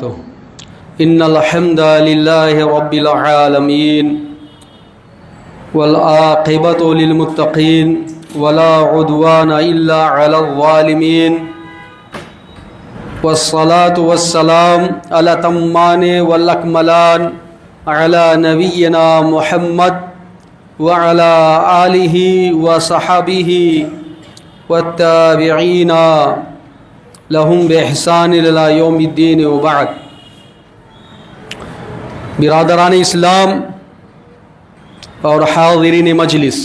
إن الحمد لله رب العالمين والعاقبة للمتقين ولا عدوان إلا على الظالمين والصلاة والسلام على الأتمان والأكملان على نبينا محمد وعلى آله وصحبه والتابعين لهم بإحسان إلى يوم الدين وبعد. برادران اسلام اور حاضرین مجلس،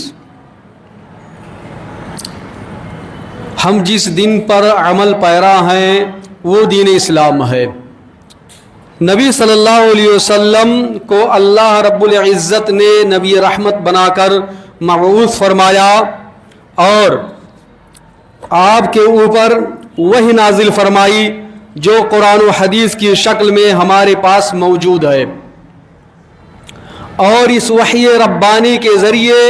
ہم جس دن پر عمل پیرا ہیں وہ دین اسلام ہے. نبی صلی اللہ علیہ وسلم کو اللہ رب العزت نے نبی رحمت بنا کر مبعوث فرمایا اور آپ کے اوپر وحی نازل فرمائی جو قرآن و حدیث کی شکل میں ہمارے پاس موجود ہے، اور اس وحی ربانی کے ذریعے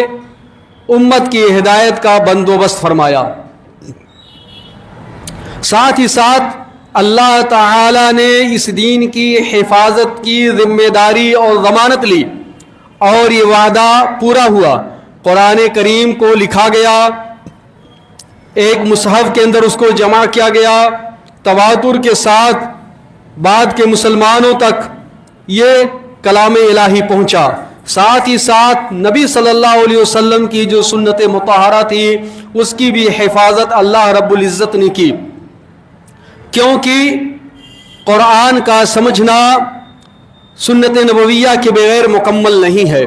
امت کی ہدایت کا بندوبست فرمایا. ساتھ ہی ساتھ اللہ تعالی نے اس دین کی حفاظت کی ذمہ داری اور ضمانت لی اور یہ وعدہ پورا ہوا. قرآن کریم کو لکھا گیا، ایک مصحف کے اندر اس کو جمع کیا گیا، تواتر کے ساتھ بعد کے مسلمانوں تک یہ کلام الہی پہنچا. ساتھ ہی ساتھ نبی صلی اللہ علیہ وسلم کی جو سنت مطہرہ تھی اس کی بھی حفاظت اللہ رب العزت نے کی، کیونکہ قرآن کا سمجھنا سنت نبویہ کے بغیر مکمل نہیں ہے.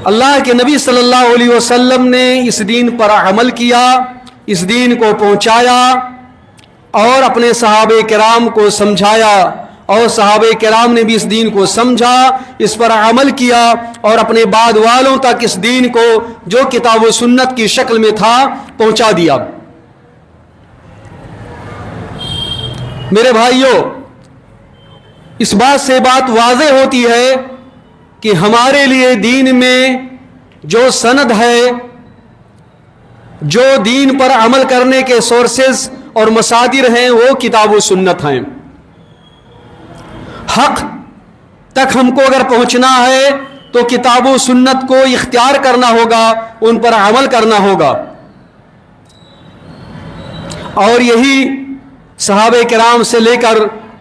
اللہ کے نبی صلی اللہ علیہ وسلم نے اس دین پر عمل کیا، اس دین کو پہنچایا اور اپنے صحابہ کرام کو سمجھایا، اور صحابہ کرام نے بھی اس دین کو سمجھا، اس پر عمل کیا اور اپنے بعد والوں تک اس دین کو جو کتاب و سنت کی شکل میں تھا پہنچا دیا. میرے بھائیوں، اس بات سے بات واضح ہوتی ہے کہ ہمارے لیے دین میں جو سند ہے، جو دین پر عمل کرنے کے سورسز اور مصادر ہیں وہ کتاب و سنت ہیں. حق تک ہم کو اگر پہنچنا ہے تو کتاب و سنت کو اختیار کرنا ہوگا، ان پر عمل کرنا ہوگا، اور یہی صحابہ کرام سے لے کر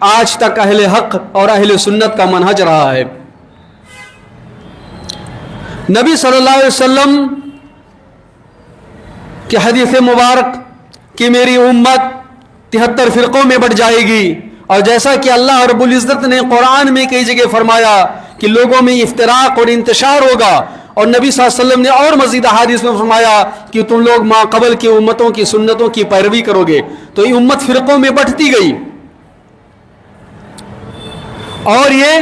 آج تک اہل حق اور اہل سنت کا منہج رہا ہے. نبی صلی اللہ علیہ وسلم کی حدیث مبارک کہ میری امت 73 فرقوں میں بٹ جائے گی، اور جیسا کہ اللہ رب العزت نے قرآن میں کئی جگہ فرمایا کہ لوگوں میں افتراق اور انتشار ہوگا، اور نبی صلی اللہ علیہ وسلم نے اور مزید احادیث میں فرمایا کہ تم لوگ ما قبل کی امتوں کی سنتوں کی پیروی کرو گے. تو یہ امت فرقوں میں بٹتی گئی، اور یہ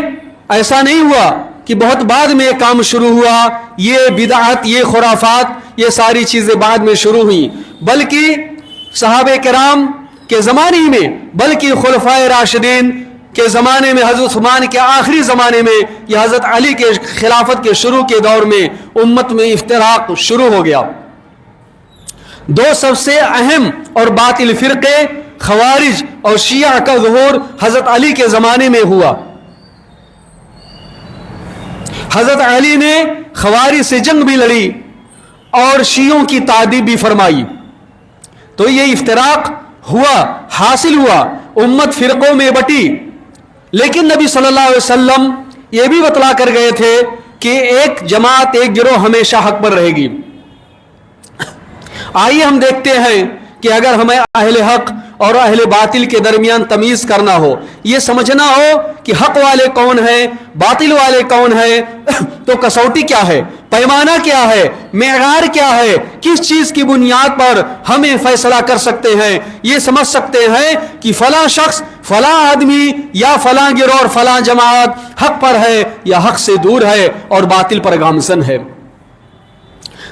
ایسا نہیں ہوا کہ بہت بعد میں یہ کام شروع ہوا، یہ بدعت، یہ خرافات، یہ ساری چیزیں بعد میں شروع ہوئیں، بلکہ صحابہ کرام کے زمانے میں، بلکہ خلفائے راشدین کے زمانے میں، حضرت عثمان کے آخری زمانے میں، یا حضرت علی کے خلافت کے شروع کے دور میں امت میں افتراق شروع ہو گیا. دو سب سے اہم اور باطل فرقے خوارج اور شیعہ کا ظہور حضرت علی کے زمانے میں ہوا. حضرت علی نے خوارج سے جنگ بھی لڑی اور شیعوں کی تعذیب بھی فرمائی. تو یہ افتراق ہوا، حاصل ہوا، امت فرقوں میں بٹی. لیکن نبی صلی اللہ علیہ وسلم یہ بھی بتلا کر گئے تھے کہ ایک جماعت، ایک گروہ ہمیشہ حق پر رہے گی. آئیے ہم دیکھتے ہیں کہ اگر ہمیں اہل حق اور اہل باطل کے درمیان تمیز کرنا ہو، یہ سمجھنا ہو کہ حق والے کون ہیں، باطل والے کون ہیں، تو کسوٹی کیا ہے، پیمانہ کیا ہے، معیار کیا ہے، کس چیز کی بنیاد پر ہمیں فیصلہ کر سکتے ہیں. یہ سمجھ سکتے ہیں کہ فلاں شخص، فلاں آدمی یا فلاں گروہ اور فلاں جماعت حق پر ہے یا حق سے دور ہے اور باطل پر گامزن ہے.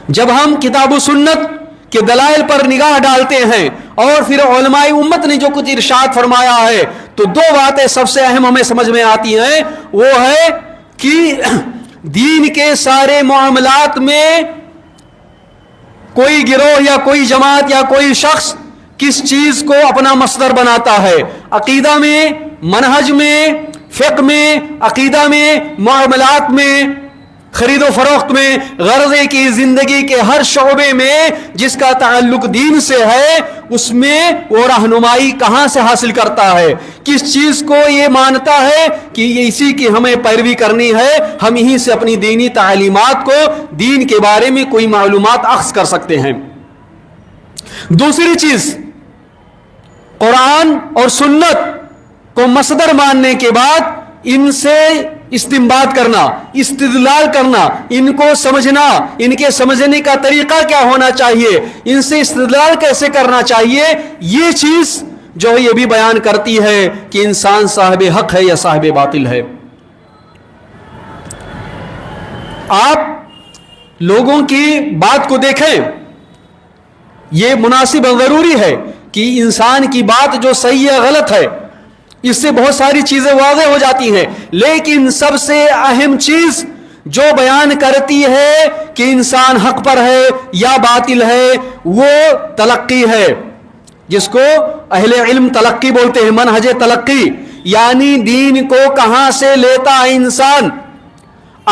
جب ہم کتاب و سنت کے دلائل پر نگاہ ڈالتے ہیں اور پھر علماء امت نے جو کچھ ارشاد فرمایا ہے، تو دو باتیں سب سے اہم ہمیں سمجھ میں آتی ہیں. وہ ہے کہ دین کے سارے معاملات میں کوئی گروہ یا کوئی جماعت یا کوئی شخص کس چیز کو اپنا مصدر بناتا ہے. عقیدہ میں، منہج میں، فقہ میں، عقیدہ میں، معاملات میں، خرید و فروخت میں، غرضے کی زندگی کے ہر شعبے میں جس کا تعلق دین سے ہے، اس میں وہ رہنمائی کہاں سے حاصل کرتا ہے؟ کس چیز کو یہ مانتا ہے کہ یہ اسی کی ہمیں پیروی کرنی ہے، ہم یہیں سے اپنی دینی تعلیمات کو، دین کے بارے میں کوئی معلومات اخذ کر سکتے ہیں۔ دوسری چیز، قرآن اور سنت کو مصدر ماننے کے بعد ان سے استنباط کرنا، استدلال کرنا، ان کو سمجھنا، ان کے سمجھنے کا طریقہ کیا ہونا چاہیے، ان سے استدلال کیسے کرنا چاہیے، یہ چیز جو ہے یہ بھی بیان کرتی ہے کہ انسان صاحب حق ہے یا صاحب باطل ہے۔ آپ لوگوں کی بات کو دیکھیں، یہ مناسب اور ضروری ہے کہ انسان کی بات جو صحیح ہے غلط ہے، اس سے بہت ساری چیزیں واضح ہو جاتی ہیں، لیکن سب سے اہم چیز جو بیان کرتی ہے کہ انسان حق پر ہے یا باطل ہے، وہ تلقی ہے، جس کو اہل علم تلقی بولتے ہیں، منہج تلقی، یعنی دین کو کہاں سے لیتا ہے انسان۔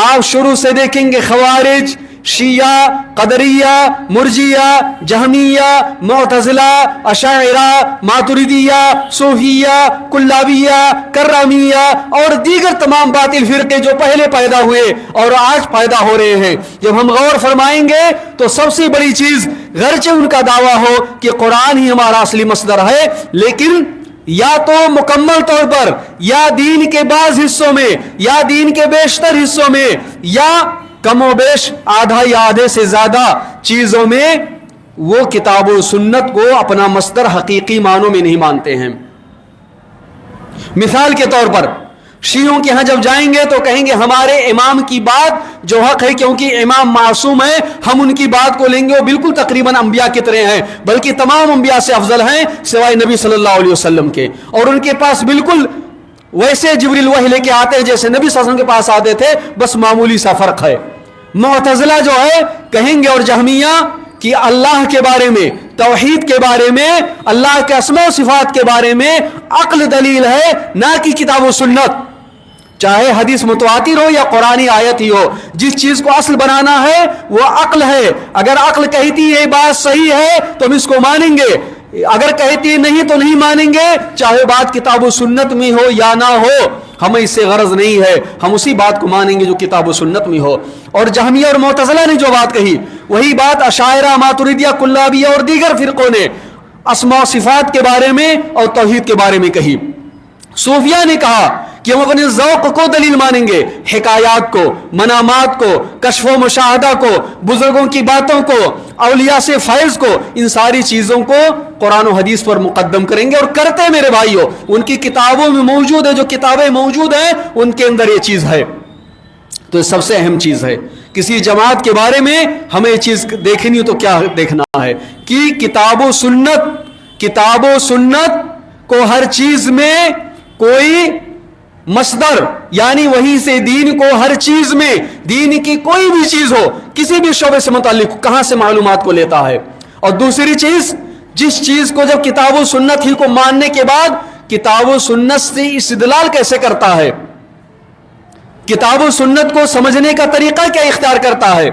آپ شروع سے دیکھیں گے خوارج، شیعہ، قدریہ، مرجیہ، جہمیہ، معتزلہ، اشاعرہ، ماتریدیہ، صوفیہ، کلابیہ، کرامیہ اور دیگر تمام باطل فرقے جو پہلے پیدا ہوئے اور آج پیدا ہو رہے ہیں، جب ہم غور فرمائیں گے تو سب سے بڑی چیز، گرچہ ان کا دعویٰ ہو کہ قرآن ہی ہمارا اصلی مصدر ہے، لیکن یا تو مکمل طور پر یا دین کے بعض حصوں میں یا دین کے بیشتر حصوں میں یا کم و بیش آدھا یا آدھے سے زیادہ چیزوں میں وہ کتاب و سنت کو اپنا مصدر حقیقی معنوں میں نہیں مانتے ہیں۔ مثال کے طور پر شیعوں کے ہاں جب جائیں گے تو کہیں گے ہمارے امام کی بات جو حق ہے، کیونکہ امام معصوم ہے، ہم ان کی بات کو لیں گے، وہ بالکل تقریباً انبیاء کی طرح ہیں، بلکہ تمام انبیاء سے افضل ہیں سوائے نبی صلی اللہ علیہ وسلم کے، اور ان کے پاس بالکل ویسے جبریل وحی لے کے آتے ہیں جیسے نبی صلی اللہ علیہ وسلم کے پاس آتے تھے، بس معمولی سا فرق ہے۔ معتزلہ جو ہے کہیں گے، اور جہمیہ کہ اللہ کے بارے میں، توحید کے بارے میں، اللہ کے اسماء و صفات کے بارے میں عقل دلیل ہے، نہ کہ کتاب و سنت، چاہے حدیث متواتر ہو یا قرآنی آیت ہی ہو، جس چیز کو اصل بنانا ہے وہ عقل ہے۔ اگر عقل کہتی ہے یہ بات صحیح ہے تو ہم اس کو مانیں گے، اگر کہتی نہیں تو نہیں مانیں گے، چاہے بات کتاب و سنت میں ہو یا نہ ہو، ہمیں اس سے غرض نہیں ہے، ہم اسی بات کو مانیں گے جو کتاب و سنت میں ہو۔ اور جہمیہ اور معتزلہ نے جو بات کہی وہی بات اشاعرہ، ماتریدیہ، کلابیہ اور دیگر فرقوں نے اسماء و صفات کے بارے میں اور توحید کے بارے میں کہی۔ صوفیہ نے کہا کہ ہم اپنے ذوق کو دلیل مانیں گے، حکایات کو، منامات کو، کشف و مشاہدہ کو، بزرگوں کی باتوں کو، اولیاء سے فیض کو، ان ساری چیزوں کو قرآن و حدیث پر مقدم کریں گے، اور کرتے میرے بھائیوں، ان کی کتابوں میں موجود ہے، جو کتابیں موجود ہیں ان کے اندر یہ چیز ہے۔ تو یہ سب سے اہم چیز ہے۔ کسی جماعت کے بارے میں ہمیں یہ چیز دیکھنی ہو تو کیا دیکھنا ہے کہ کتاب و سنت کو ہر چیز میں کوئی مصدر، یعنی وہیں سے دین کو ہر چیز میں، دین کی کوئی بھی چیز ہو، کسی بھی شعبے سے متعلق کہاں سے معلومات کو لیتا ہے۔ اور دوسری چیز، جس چیز کو جب کتاب و سنت ہی کو ماننے کے بعد کتاب و سنت سے استدلال کیسے کرتا ہے، کتاب و سنت کو سمجھنے کا طریقہ کیا اختیار کرتا ہے،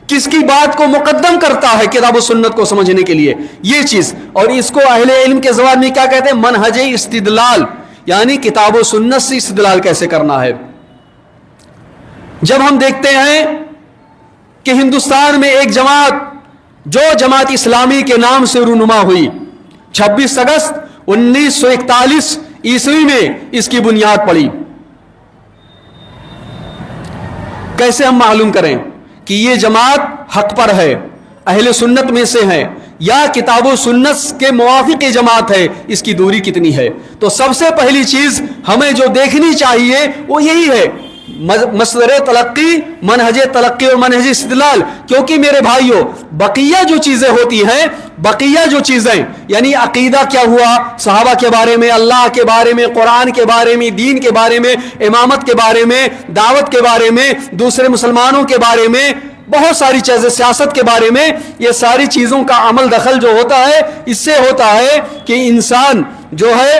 کس کی بات کو مقدم کرتا ہے کتاب و سنت کو سمجھنے کے لیے، یہ چیز۔ اور اس کو اہل علم کے زبان میں کیا کہتے ہیں؟ منہج استدلال، یعنی کتاب و سنت سے استدلال کیسے کرنا ہے۔ جب ہم دیکھتے ہیں کہ ہندوستان میں ایک جماعت جو جماعت اسلامی کے نام سے رونما ہوئی، 26 اگست 1941 عیسوی میں اس کی بنیاد پڑی، کیسے ہم معلوم کریں کہ یہ جماعت حق پر ہے، اہل سنت میں سے ہے، یا کتاب و سنت کے موافق جماعت ہے، اس کی دوری کتنی ہے؟ تو سب سے پہلی چیز ہمیں جو دیکھنی چاہیے وہ یہی ہے، مصدر تلقی، منہج تلقی اور منہج استدلال۔ کیونکہ میرے بھائیوں، بقیہ جو چیزیں ہوتی ہیں، بقیہ جو چیزیں یعنی عقیدہ کیا ہوا، صحابہ کے بارے میں، اللہ کے بارے میں، قرآن کے بارے میں، دین کے بارے میں، امامت کے بارے میں، دعوت کے بارے میں، دوسرے مسلمانوں کے بارے میں، بہت ساری چیزیں، سیاست کے بارے میں، یہ ساری چیزوں کا عمل دخل جو ہوتا ہے، اس سے ہوتا ہے کہ انسان جو ہے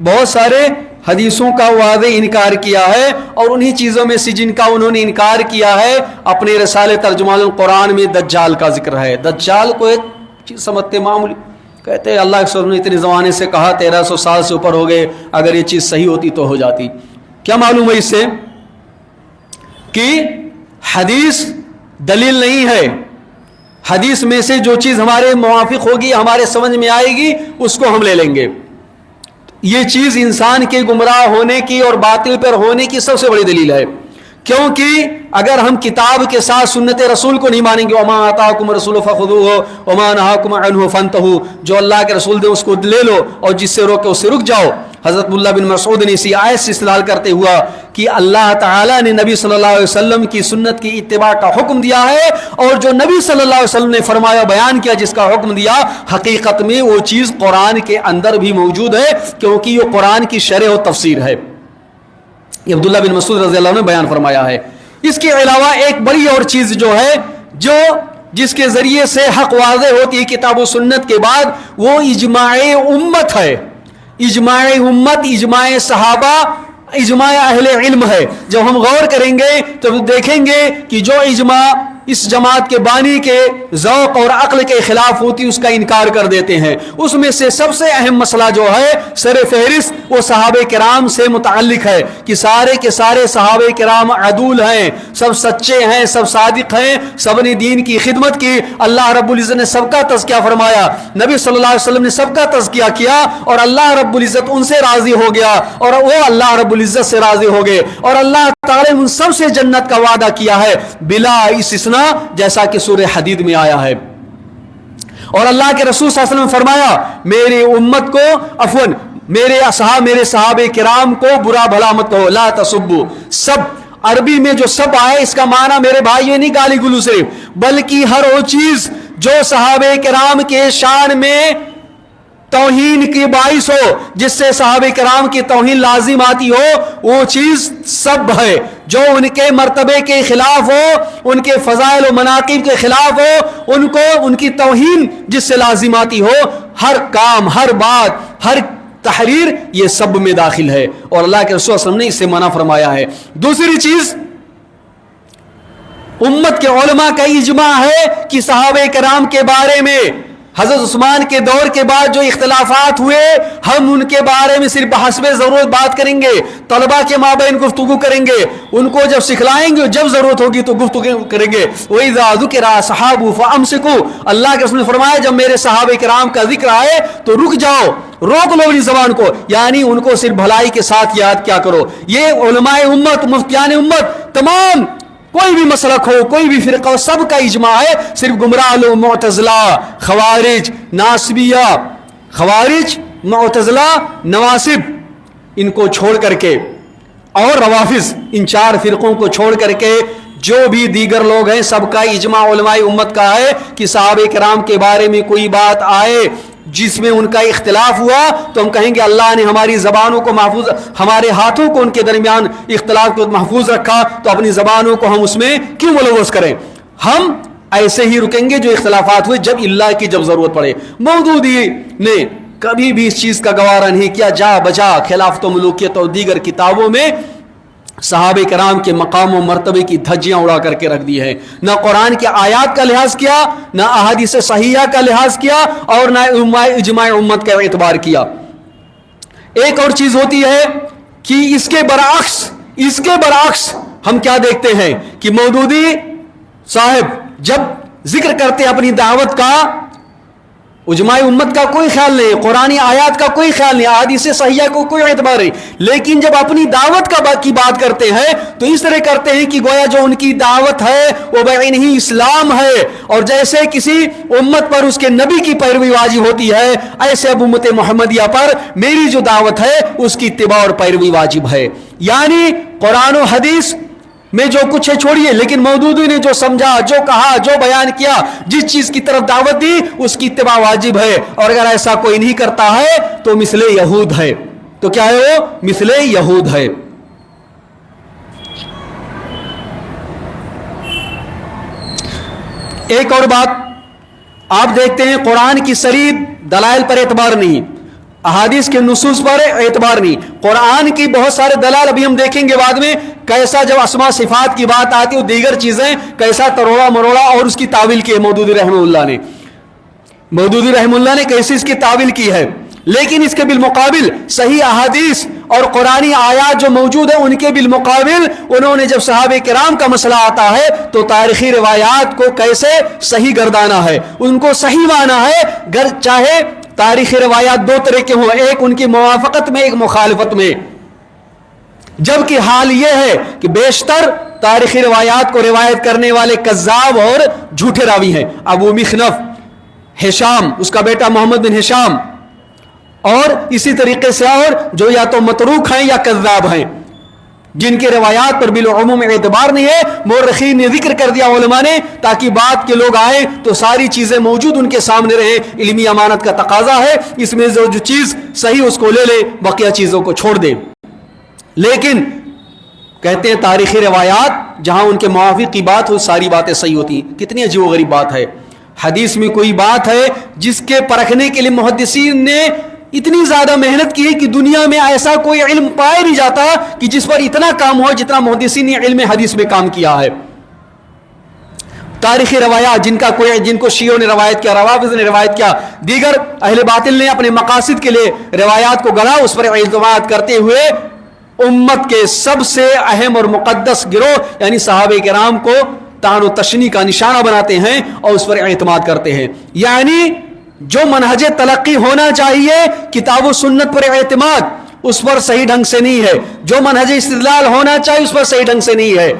بہت سارے حدیثوں کا واضح انکار کیا ہے، اور انہی چیزوں میں سے جن کا انہوں نے انکار کیا ہے اپنے رسالے ترجمان القرآن میں دجال کا ذکر ہے۔ دجال کو ایک چیز سمجھتے معمولی، کہتے ہیں اللہ کے رسول نے اتنے زمانے سے کہا، 1300 سال سے اوپر ہو گئے، اگر یہ چیز صحیح ہوتی تو ہو جاتی۔ کیا معلوم ہے اس سے؟ کہ حدیث دلیل نہیں ہے، حدیث میں سے جو چیز ہمارے موافق ہوگی، ہمارے سمجھ میں آئے گی، اس کو ہم لے لیں گے۔ یہ چیز انسان کے گمراہ ہونے کی اور باطل پر ہونے کی سب سے بڑی دلیل ہے، کیونکہ اگر ہم کتاب کے ساتھ سنت رسول کو نہیں مانیں گے، وما آتاکم الرسول فخذوہ وما نہاکم عنہ فانتہوا، جو اللہ کے رسول دے اس کو لے لو اور جس سے روکے اس سے رک جاؤ۔ حضرت عبداللہ بن مسعود نے اسی آیت سے استدلال کرتے ہوا کہ اللہ تعالیٰ نے نبی صلی اللہ علیہ وسلم کی سنت کی اتباع کا حکم دیا ہے، اور جو نبی صلی اللہ علیہ وسلم نے فرمایا بیان کیا، جس کا حکم دیا، حقیقت میں وہ چیز قرآن کے اندر بھی موجود ہے، کیونکہ یہ قرآن کی شرح و تفسیر ہے۔ یہ عبداللہ بن مسعود رضی اللہ عنہ نے بیان فرمایا ہے۔ اس کے علاوہ ایک بڑی اور چیز جو ہے، جس کے ذریعے سے حق واضح ہوتی ہے کتاب و سنت کے بعد، وہ اجماع امت ہے۔ اجماع امت، اجماع صحابہ، اجماع اہل علم ہے۔ جب ہم غور کریں گے تو دیکھیں گے کہ جو اجماع اس جماعت کے بانی کے ذوق اور عقل کے خلاف ہوتی، اس کا انکار کر دیتے ہیں۔ اس میں سے سب سے اہم مسئلہ جو ہے سر فہرست، وہ صحابہ کرام سے متعلق ہے کہ سارے کے سارے صحابہ کرام عدول ہیں، سب سچے ہیں، سب صادق ہیں، سب نے دین کی خدمت کی۔ اللہ رب العزت نے سب کا تزکیہ فرمایا، نبی صلی اللہ علیہ وسلم نے سب کا تزکیہ کیا، اور اللہ رب العزت ان سے راضی ہو گیا، اور وہ اللہ رب العزت سے راضی ہو گئے، اور اللہ تعالی نے ان سب سے جنت کا وعدہ کیا ہے بلا استثناء، جیسا کہ سورہ حدید میں آیا ہے۔ اور اللہ کے رسول صلی اللہ علیہ وسلم نے فرمایا، میری امت کو میرے صحابہ کرام کو برا بھلا مت کہو، لا تسبوا۔ سب عربی میں جو سب آئے، اس کا معنی میرے بھائی نہیں گالی گلو صرف، بلکہ ہر وہ چیز جو صحابہ کرام کے شان میں توہین کی باعث ہو، جس سے صحابہ کرام کی توہین لازم آتی ہو، وہ چیز سب ہے۔ جو ان کے مرتبے کے خلاف ہو، ان کے فضائل و مناقب کے خلاف ہو، ان کی توہین جس سے لازم آتی ہو، ہر کام، ہر بات، ہر تحریر، یہ سب میں داخل ہے، اور اللہ کے رسول صلی اللہ علیہ وسلم نے اس سے منع فرمایا ہے۔ دوسری چیز، امت کے علماء کا اجماع ہے کہ صحابہ کرام کے بارے میں حضرت عثمان کے دور کے بعد جو اختلافات ہوئے، ہم ان کے بارے میں صرف بحسب ضرورت بات کریں گے، طلباء کے مابین گفتگو کریں گے، ان کو جب سکھلائیں گے، جب ضرورت ہوگی تو گفتگو کریں گے۔ وَإِذَا ذُكِرَ أَصْحَابُهُ فَأَمْسِكُوا، اللہ کے رسول نے فرمایا جب میرے صحابہ کرام کا ذکر آئے تو رک جاؤ، روک لو اپنی زبان کو، یعنی ان کو صرف بھلائی کے ساتھ یاد کیا کرو۔ یہ علماء امت، مفتیان امت، تمام کوئی بھی مسلک ہو، کوئی بھی فرقہ ہو، سب کا اجماع ہے، صرف گمراہ لوگ معتزلہ، خوارج، ناصبیہ، خوارج، معتزلہ، نواصب، ان کو چھوڑ کر کے، اور روافض، ان چار فرقوں کو چھوڑ کر کے جو بھی دیگر لوگ ہیں، سب کا اجماع علماء امت کا ہے کہ صحابہ کرام کے بارے میں کوئی بات آئے جس میں ان کا اختلاف ہوا تو ہم کہیں گے اللہ نے ہماری زبانوں کو محفوظ، ہمارے ہاتھوں کو ان کے درمیان اختلاف کو محفوظ رکھا، تو اپنی زبانوں کو ہم اس میں کیوں ملوث کریں؟ ہم ایسے ہی رکیں گے جو اختلافات ہوئے جب اللہ کی جب ضرورت پڑے۔ مودودی نے کبھی بھی اس چیز کا گوارا نہیں کیا، جا بجا خلافت و ملوکیت اور دیگر کتابوں میں صحابہ کرام کے مقام و مرتبے کی دھجیاں اڑا کر کے رکھ دی ہے، نہ قرآن کے آیات کا لحاظ کیا، نہ احادیث صحیحہ کا لحاظ کیا، اور نہ اجماع امت کا اعتبار کیا۔ ایک اور چیز ہوتی ہے کہ اس کے برعکس ہم کیا دیکھتے ہیں کہ مودودی صاحب جب ذکر کرتے اپنی دعوت کا، اجماع امت کا کوئی خیال نہیں، قرآن آیات کا کوئی خیال نہیں، احادیث صحیحہ کو کوئی اعتبار نہیں، لیکن جب اپنی دعوت کی بات کرتے ہیں تو اس طرح کرتے ہیں کہ گویا جو ان کی دعوت ہے وہ بعین ہی اسلام ہے، اور جیسے کسی امت پر اس کے نبی کی پیروی واجب ہوتی ہے، ایسے اب امت محمدیہ پر میری جو دعوت ہے اس کی اتباع اور پیروی واجب ہے۔ یعنی قرآن و حدیث میں جو کچھ ہے چھوڑیے، لیکن مودودی نے جو سمجھا، جو کہا، جو بیان کیا، جس چیز کی طرف دعوت دی، اس کی اتباع واجب ہے، اور اگر ایسا کوئی نہیں کرتا ہے تو مثل یہود ہے۔ تو کیا ہے وہ؟ مثل یہود ہے۔ ایک اور بات آپ دیکھتے ہیں، قرآن کی صریح دلائل پر اعتبار نہیں، احادیث کے نصوص پر اعتبار نہیں. قرآن کی بہت سارے دلائل ابھی ہم دیکھیں گے بعد میں کیسا جب اسماء صفات کی بات آتی ہے دیگر چیزیں کیسا تروڑا مروڑا اور اس کی تعویل کی ہے مودودی رحمہ اللہ نے کیسے اس کی تعویل کی ہے. لیکن اس کے بالمقابل صحیح احادیث اور قرآنی آیات جو موجود ہیں ان کے بالمقابل انہوں نے جب صحابہ کرام کا مسئلہ آتا ہے تو تاریخی روایات کو کیسے صحیح گردانا ہے, ان کو صحیح مانا ہے, چاہے تاریخی روایات دو طرح کے ہوں, ایک ان کی موافقت میں ایک مخالفت میں. جبکہ حال یہ ہے کہ بیشتر تاریخی روایات کو روایت کرنے والے کذاب اور جھوٹے راوی ہیں. ابو مخنف, ہشام اس کا بیٹا محمد بن ہشام, اور اسی طریقے سے اور جو یا تو متروک ہیں یا کذاب ہیں جن کے روایات پر بالعموم اعتبار نہیں ہے. مورخین نے ذکر کر دیا علماء نے تاکہ بات کے لوگ آئیں تو ساری چیزیں موجود ان کے سامنے رہیں. علمی امانت کا تقاضا ہے, اس میں جو چیز صحیح اس کو لے لے, بقیہ چیزوں کو چھوڑ دیں. لیکن کہتے ہیں تاریخی روایات جہاں ان کے موافق کی بات ہو ساری باتیں صحیح ہوتی ہیں. کتنی عجیب و غریب بات ہے. حدیث میں کوئی بات ہے جس کے پرکھنے کے لیے محدثین نے اتنی زیادہ محنت کی ہے کہ دنیا میں ایسا کوئی علم پایا نہیں جاتا کہ جس پر اتنا کام ہو جتنا محدثین نے علم حدیث میں کام کیا ہے. تاریخی روایات جن کو شیعوں نے روایت کیا, روافض نے روایت کیا, دیگر اہل باطل نے اپنے مقاصد کے لیے روایات کو گڑھا, اس پر اعتماد کرتے ہوئے امت کے سب سے اہم اور مقدس گروہ یعنی صحابہ کرام کو طعن و تشنیع کا نشانہ بناتے ہیں اور اس پر اعتماد کرتے ہیں. یعنی جو منہج تلقی ہونا چاہیے کتاب و سنت پر اعتماد اس پر صحیح ڈھنگ سے نہیں ہے, جو منہج استدلال ہونا چاہیے اس پر صحیح ڈھنگ سے نہیں ہے.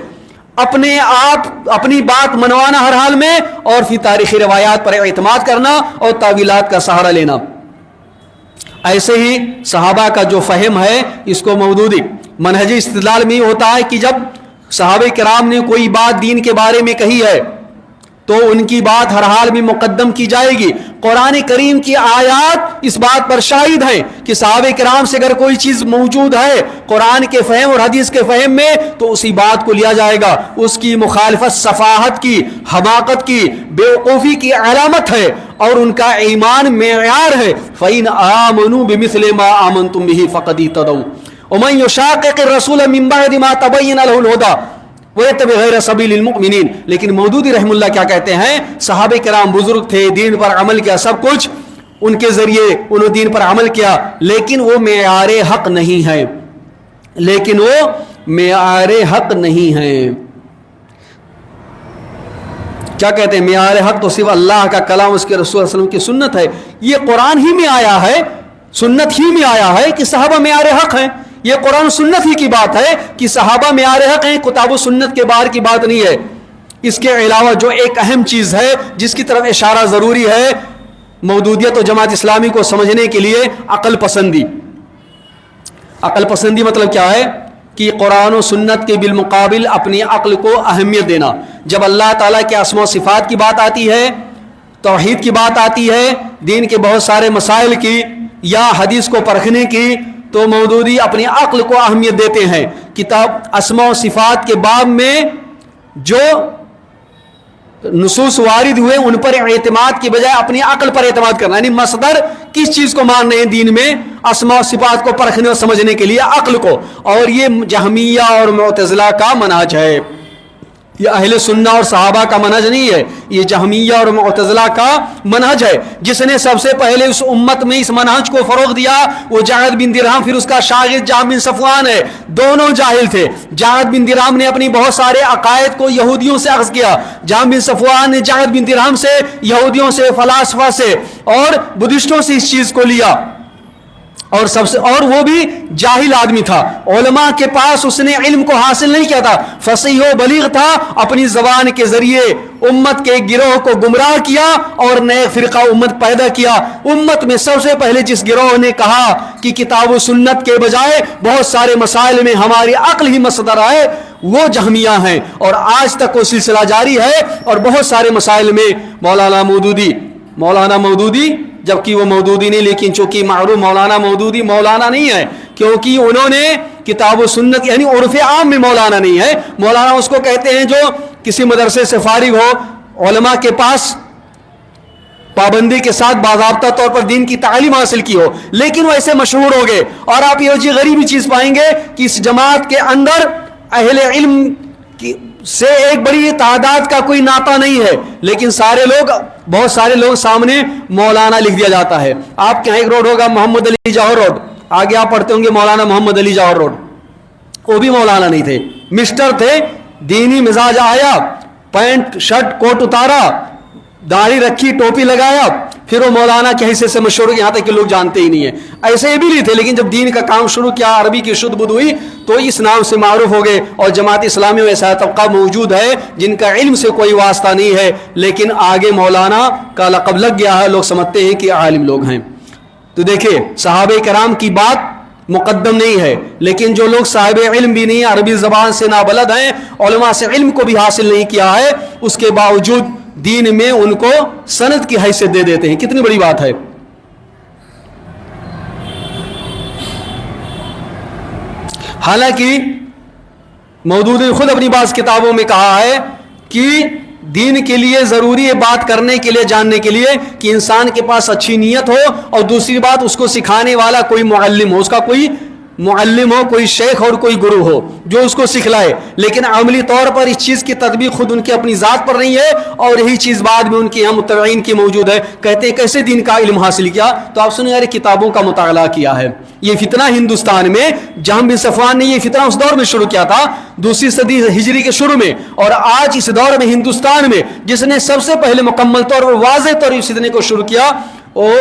اپنے آپ اپنی بات منوانا ہر حال میں اور پھر تاریخی روایات پر اعتماد کرنا اور تعویلات کا سہارا لینا. ایسے ہی صحابہ کا جو فہم ہے اس کو مودودی منہج استدلال میں ہوتا ہے کہ جب صحابہ کرام نے کوئی بات دین کے بارے میں کہی ہے تو ان کی بات ہر حال میں مقدم کی جائے گی. قرآن کریم کی آیات اس بات پر شاہد ہیں کہ صحابہ کرام سے اگر کوئی چیز موجود ہے قرآن کے فہم اور حدیث کے فہم میں تو اسی بات کو لیا جائے گا. اس کی مخالفت سفاہت کی, حماقت کی, بیوقوفی کی علامت ہے اور ان کا ایمان معیار ہے. فَإِنْ آمَنُوا بِمِثْلِ مَا آمَنْتُمْ بِهِ فَقَدْ اهْتَدَوْا وَمَنْ يُشَاقِقِ الرَّسُولَ مِنْ بَعْدِ مَا تَبَيَّنَ لَهُ الْهُدَى وَيَتَّبِعْ غَيْرَ سَبِيلِ الْمُؤْمِنِينَ. لیکن مودودی رحم اللہ کیا کہتے ہیں, صحابہ کرام بزرگ تھے, دین پر عمل کیا, سب کچھ ان کے ذریعے انہوں دین پر عمل کیا, لیکن وہ معیار حق نہیں ہے. کیا کہتے ہیں معیار حق تو صرف اللہ کا کلام, اس کے رسول صلی اللہ علیہ وسلم کی سنت ہے. یہ قرآن ہی میں آیا ہے, سنت ہی میں آیا ہے کہ صحابہ معیار حق ہیں. یہ قرآن سنت ہی کی بات ہے کہ صحابہ معیار حق ہیں, کتاب و سنت کے باہر کی بات نہیں ہے. اس کے علاوہ جو ایک اہم چیز ہے جس کی طرف اشارہ ضروری ہے مودودیت و جماعت اسلامی کو سمجھنے کے لیے, عقل پسندی. عقل پسندی مطلب کیا ہے کہ قرآن و سنت کے بالمقابل اپنی عقل کو اہمیت دینا. جب اللہ تعالیٰ کے اسماء و صفات کی بات آتی ہے, توحید کی بات آتی ہے, دین کے بہت سارے مسائل کی یا حدیث کو پرکھنے کی, تو مودودی اپنی عقل کو اہمیت دیتے ہیں. کتاب اسماء و صفات کے باب میں جو نصوص وارد ہوئے ان پر اعتماد کی بجائے اپنی عقل پر اعتماد کرنا, یعنی مصدر کس چیز کو مان رہے ہیں دین میں, اسماء و صفات کو پرکھنے اور سمجھنے کے لیے عقل کو. اور یہ جہمیہ اور معتزلہ کا منہج ہے, یہ اہل سنہ اور صحابہ کا منہج نہیں ہے, یہ جہمیہ اور معتزلہ کا منہج ہے. جس نے سب سے پہلے اس امت میں اس منہج کو فروغ دیا وہ جعد بن درہم, پھر اس کا شاگرد جہم بن صفوان ہے. دونوں جاہل تھے. جعد بن درہم نے اپنی بہت سارے عقائد کو یہودیوں سے اخذ کیا, جہم بن صفوان نے جعد بن درہم سے, یہودیوں سے, فلاسفہ سے اور بدھسٹوں سے اس چیز کو لیا. اور وہ بھی جاہل آدمی تھا, علماء کے پاس اس نے علم کو حاصل نہیں کیا تھا, فصیح و بلیغ تھا, اپنی زبان کے ذریعے امت کے گروہ کو گمراہ کیا اور نئے فرقہ امت پیدا کیا. امت میں سب سے پہلے جس گروہ نے کہا کہ کتاب و سنت کے بجائے بہت سارے مسائل میں ہماری عقل ہی مصدر ہے, وہ جہمیہ ہیں, اور آج تک وہ سلسلہ جاری ہے. اور بہت سارے مسائل میں مولانا مودودی جبکہ وہ مودودی نہیں, لیکن چونکہ معروف مولانا مودودی مولانا نہیں ہے کیونکہ انہوں نے کتاب و سنت یعنی عرف عام میں مولانا نہیں ہے. مولانا اس کو کہتے ہیں جو کسی مدرسے سے فارغ ہو, علماء کے پاس پابندی کے ساتھ باضابطہ طور پر دین کی تعلیم حاصل کی ہو، لیکن وہ ایسے مشہور ہو گئے. اور آپ یہ جی غریبی چیز پائیں گے کہ اس جماعت کے اندر اہل علم سے ایک بڑی تعداد کا کوئی ناطہ نہیں ہے، لیکن بہت سارے لوگ سامنے مولانا لکھ دیا جاتا ہے. آپ کے یہاں ایک روڈ ہوگا محمد علی جوہر روڈ، آگے آپ پڑھتے ہوں گے مولانا محمد علی جوہر روڈ. وہ بھی مولانا نہیں تھے، مسٹر تھے. دینی مزاج آیا، پینٹ شرٹ کوٹ اتارا، داڑھی رکھی، ٹوپی لگایا، پھر وہ مولانا کے حصے سے مشہور ہو گئے، یہاں تک کہ لوگ جانتے ہی نہیں ہیں. ایسے بھی نہیں تھے، لیکن جب دین کا کام شروع کیا، عربی کی شدھ بدھ ہوئی، تو اس نام سے معروف ہو گئے. اور جماعت اسلامی میں ایسا طبقہ موجود ہے جن کا علم سے کوئی واسطہ نہیں ہے، لیکن آگے مولانا کا لقب لگ گیا ہے، لوگ سمجھتے ہیں کہ عالم لوگ ہیں. تو دیکھیں صحابہ کرام کی بات مقدم نہیں ہے، لیکن جو لوگ صاحب علم بھی نہیں، عربی زبان سے نابلد ہیں، علماء سے علم کو بھی حاصل نہیں کیا ہے، اس کے باوجود دین میں ان کو سند کی حیثیت دے دیتے ہیں. کتنی بڑی بات ہے. حالانکہ مودودی نے خود اپنی بعض کتابوں میں کہا ہے کہ دین کے لیے ضروری ہے بات کرنے کے لیے، جاننے کے لیے، کہ انسان کے پاس اچھی نیت ہو، اور دوسری بات اس کو سکھانے والا کوئی معلم ہو، اس کا کوئی معلم ہو، کوئی شیخ اور کوئی گرو ہو جو اس کو سکھلائے. لیکن عملی طور پر اس چیز کی تطبیق خود ان کی اپنی ذات پر نہیں ہے، اور یہی چیز بعد میں ان کے یہاں متبعین کی موجود ہے. کہتے ہیں کیسے دین کا علم حاصل کیا؟ تو آپ سنیں، یار کتابوں کا مطالعہ کیا ہے. یہ فتنہ ہندوستان میں جہاں بن صفوان نے یہ فتنہ اس دور میں شروع کیا تھا، 2 صدی ہجری کے شروع میں. اور آج اس دور میں ہندوستان میں جس نے سب سے پہلے مکمل طور پر واضح طور اس فتنے کو شروع کیا، وہ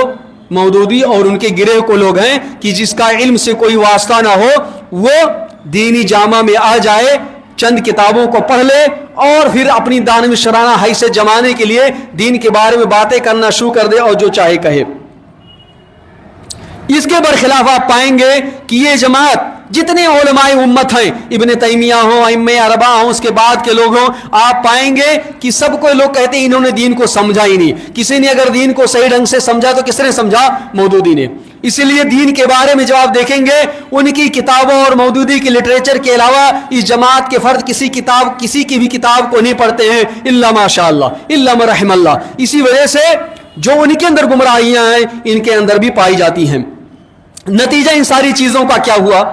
مودودی اور ان کے گروہ کو لوگ ہیں کہ جس کا علم سے کوئی واسطہ نہ ہو، وہ دینی جامع میں آ جائے، چند کتابوں کو پڑھ لے، اور پھر اپنی دانشورانہ حیثیت جمانے کے لیے دین کے بارے میں باتیں کرنا شروع کر دے اور جو چاہے کہے. اس کے برخلاف آپ پائیں گے کہ یہ جماعت جتنے علماء امت ہیں، ابن تیمیہ ہوں، ائمہ اربعہ ہوں، اس کے بعد کے لوگ ہوں، آپ پائیں گے کہ سب کو لوگ کہتے ہیں انہوں نے دین کو سمجھا ہی نہیں. کسی نے اگر دین کو صحیح ڈھنگ سے سمجھا تو کس نے سمجھا؟ مودودی نے. اسی لیے دین کے بارے میں جب آپ دیکھیں گے ان کی کتابوں اور مودودی کی لٹریچر کے علاوہ اس جماعت کے فرد کسی کی بھی کتاب کو نہیں پڑھتے ہیں، الا ماشاء اللہ، الا من رحم اللہ. اسی وجہ سے جو ان کے اندر گمراہیاں ہیں ان کے اندر بھی پائی جاتی ہیں. نتیجہ ان ساری چیزوں کا کیا ہوا؟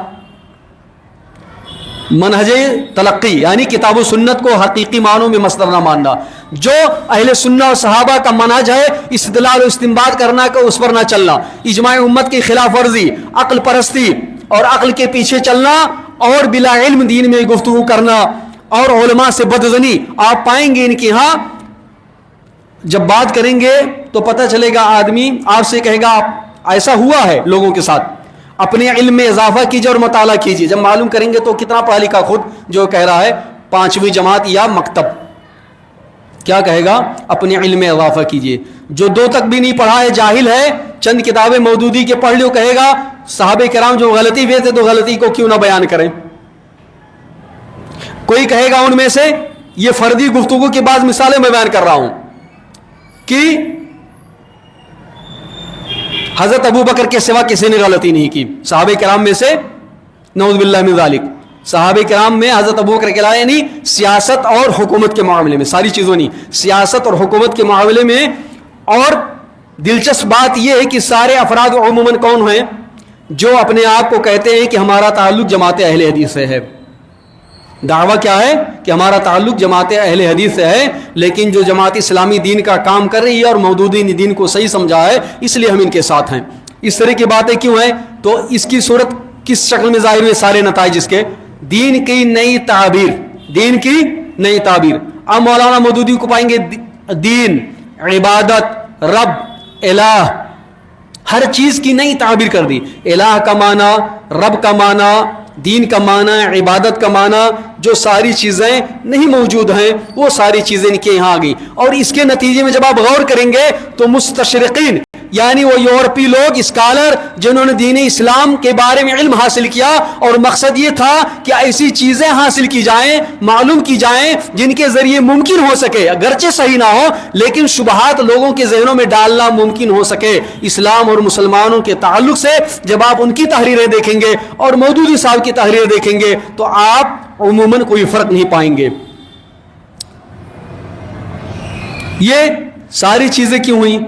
منہج تلقی، یعنی کتاب و سنت کو حقیقی معنوں میں مصدر نہ ماننا. جو اہل سنہ اور صحابہ کا منہج ہے استدلال و استنباط کرنا کہ اس پر نہ چلنا، اجماع امت کی خلاف ورزی، عقل پرستی اور عقل کے پیچھے چلنا، اور بلا علم دین میں گفتگو کرنا، اور علماء سے بدظنی. آپ پائیں گے ان کے ہاں جب بات کریں گے تو پتہ چلے گا آدمی آپ سے کہے گا ایسا ہوا ہے لوگوں کے ساتھ، اپنے علم میں اضافہ کیجئے اور مطالعہ کیجئے. جب معلوم کریں گے تو کتنا پڑھا لکھا خود جو کہہ رہا ہے 5ویں جماعت یا مکتب، کیا کہے گا؟ اپنے علم میں اضافہ کیجئے. جو 2 تک بھی نہیں پڑھا ہے، جاہل ہے، چند کتابیں مودودی کے پڑھ لو، کہے گا صحابہ کرام جو غلطی ہوئے تھے تو غلطی کو کیوں نہ بیان کریں. کوئی کہے گا ان میں سے، یہ فردی گفتگو کی بعض مثالیں میں بیان کر رہا ہوں، کہ حضرت ابو بکر کے سوا کسی نے غلطی نہیں کی صحابہ کرام میں سے، نعوذ باللہ من ذالک. صحابہ کرام میں حضرت ابو بکر کے علاوہ، یعنی سیاست اور حکومت کے معاملے میں، ساری چیزوں نہیں، سیاست اور حکومت کے معاملے میں. اور دلچسپ بات یہ ہے کہ سارے افراد عموماً کون ہیں؟ جو اپنے آپ کو کہتے ہیں کہ ہمارا تعلق جماعت اہل حدیث سے ہے. دعویٰ کیا ہے؟ کہ ہمارا تعلق جماعت اہل حدیث سے ہے، لیکن جو جماعت اسلامی دین کا کام کر رہی ہے اور مودودی نے دین کو صحیح سمجھا ہے، اس لیے ہم ان کے ساتھ ہیں. اس طرح کی باتیں کیوں ہیں؟ تو اس کی صورت کس شکل میں ظاہر ہوئے؟ سارے نتائج اس کے، دین کی نئی تعبیر، دین کی نئی تعبیر. اب مولانا مودودی کو پائیں گے دین، عبادت، رب، الہ، ہر چیز کی نئی تعبیر کر دی. الہ کا معنی، رب کا معنی، دین کا معنی، عبادت کا معنی، جو ساری چیزیں نہیں موجود ہیں وہ ساری چیزیں ان کے یہاں آ گئی. اور اس کے نتیجے میں جب آپ غور کریں گے تو مستشرقین، یعنی وہ یورپی لوگ، اسکالر، جنہوں نے دین اسلام کے بارے میں علم حاصل کیا اور مقصد یہ تھا کہ ایسی چیزیں حاصل کی جائیں، معلوم کی جائیں جن کے ذریعے ممکن ہو سکے، اگرچہ صحیح نہ ہو لیکن شبہات لوگوں کے ذہنوں میں ڈالنا ممکن ہو سکے اسلام اور مسلمانوں کے تعلق سے. جب آپ ان کی تحریریں دیکھیں گے اور مودودی صاحب کی تحریریں دیکھیں گے تو آپ عموماً کوئی فرق نہیں پائیں گے. یہ ساری چیزیں کیوں ہوئیں؟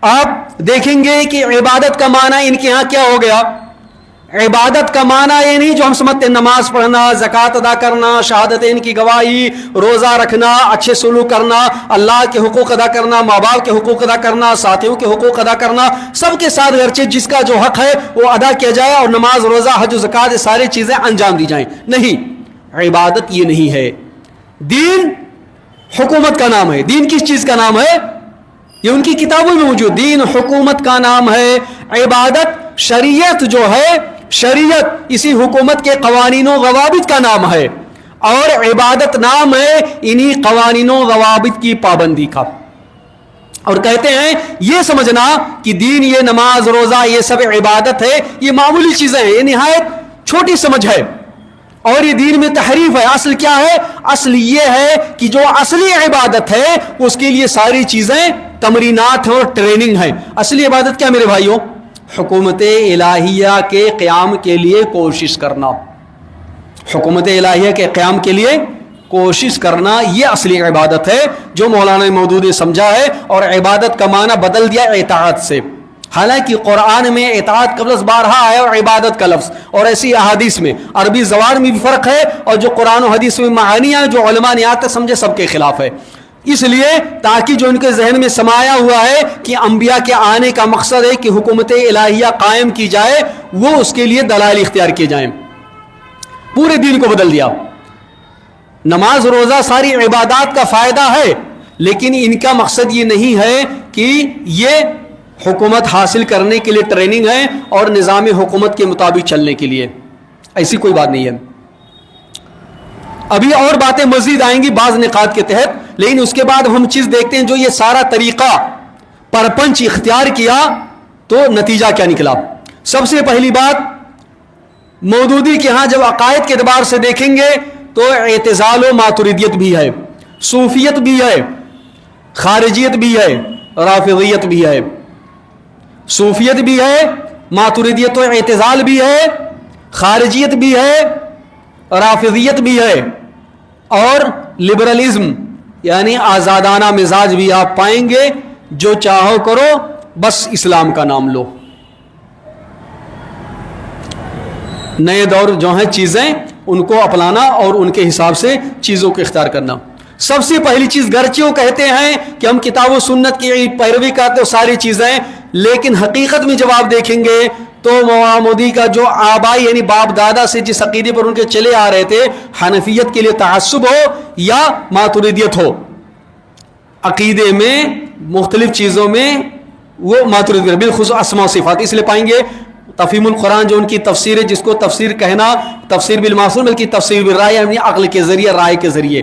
آپ دیکھیں گے کہ عبادت کا معنی ان کے ہاں کیا ہو گیا. عبادت کا معنی یہ نہیں جو ہم سمجھتے ہیں نماز پڑھنا, زکوٰۃ ادا کرنا, شہادتین کی گواہی, روزہ رکھنا, اچھے سلوک کرنا, اللہ کے حقوق ادا کرنا, ماں باپ کے حقوق ادا کرنا, ساتھیوں کے حقوق ادا کرنا, سب کے ساتھ گرچہ جس کا جو حق ہے وہ ادا کیا جائے, اور نماز, روزہ, حج و زکوٰۃ یہ ساری چیزیں انجام دی جائیں. نہیں, عبادت یہ نہیں ہے. دین حکومت کا نام ہے. دین کس چیز کا نام ہے؟ یہ ان کی کتابوں میں موجود. دین حکومت کا نام ہے. عبادت شریعت جو ہے, شریعت اسی حکومت کے قوانین و ضوابط کا نام ہے, اور عبادت نام ہے انہی قوانین و ضوابط کی پابندی کا. اور کہتے ہیں یہ سمجھنا کہ دین یہ نماز, روزہ, یہ سب عبادت ہے, یہ معمولی چیزیں ہیں, یہ نہایت چھوٹی سمجھ ہے, اور یہ دین میں تحریف ہے. اصل کیا ہے؟ اصل یہ ہے کہ جو اصلی عبادت ہے اس کے لیے ساری چیزیں تمرینات ہیں اور ٹریننگ ہیں. اصلی عبادت کیا میرے بھائیوں؟ حکومت الہیہ کے قیام کے لیے کوشش کرنا. حکومت الہیہ کے قیام کے لیے کوشش کرنا, یہ اصلی عبادت ہے جو مولانا مودود نے سمجھا ہے. اور عبادت کا معنی بدل دیا اطاعت سے. حالانکہ قرآن میں اطاعت کا لفظ بارہا آیا اور عبادت کا لفظ, اور ایسی احادیث میں عربی زبان میں بھی فرق ہے, اور جو قرآن و حدیث میں معانی ہیں جو علماء نے آتے سمجھے سب کے خلاف ہے. اس لیے تاکہ جو ان کے ذہن میں سمایا ہوا ہے کہ انبیاء کے آنے کا مقصد ہے کہ حکومت الہیہ قائم کی جائے, وہ اس کے لیے دلائل اختیار کیے جائیں. پورے دین کو بدل دیا. نماز, روزہ, ساری عبادات کا فائدہ ہے, لیکن ان کا مقصد یہ نہیں ہے کہ یہ حکومت حاصل کرنے کے لیے ٹریننگ ہے اور نظام حکومت کے مطابق چلنے کے لیے. ایسی کوئی بات نہیں ہے. ابھی اور باتیں مزید آئیں گی بعض نقاط کے تحت, لیکن اس کے بعد ہم چیز دیکھتے ہیں جو یہ سارا طریقہ پرپنچ اختیار کیا تو نتیجہ کیا نکلا. سب سے پہلی بات, مودودی کے ہاں جب عقائد کے اعتبار سے دیکھیں گے تو اعتزال و ماتریدیت بھی ہے, صوفیت بھی ہے, خارجیت بھی ہے, رافضیت بھی ہے. صوفیت بھی ہے, ماتریدیت و اعتزال بھی ہے, خارجیت بھی ہے, رافضیت بھی ہے, اور لبرلزم یعنی آزادانہ مزاج بھی آپ پائیں گے. جو چاہو کرو, بس اسلام کا نام لو. نئے دور جو ہیں چیزیں ان کو اپنانا اور ان کے حساب سے چیزوں کو اختیار کرنا. سب سے پہلی چیز, گرچہ وہ کہتے ہیں کہ ہم کتاب و سنت کی پیروی کرتے ہو ساری چیزیں, لیکن حقیقت میں جب آپ دیکھیں گے تو مودودی کا جو آبائی یعنی باپ دادا سے جس عقیدے پر ان کے چلے آ رہے تھے, حنفیت کے لیے تعصب ہو یا ماتریدیت ہو, عقیدے میں مختلف چیزوں میں وہ ماتریدیت, بالخصوص اسماء و صفات. اس لیے پائیں گے تفہیم القرآن جو ان کی تفسیر ہے, جس کو تفسیر کہنا تفسیر بالمعصور بلکہ تفسیر بالرائے, یعنی عقل کے ذریعے, رائے کے ذریعے,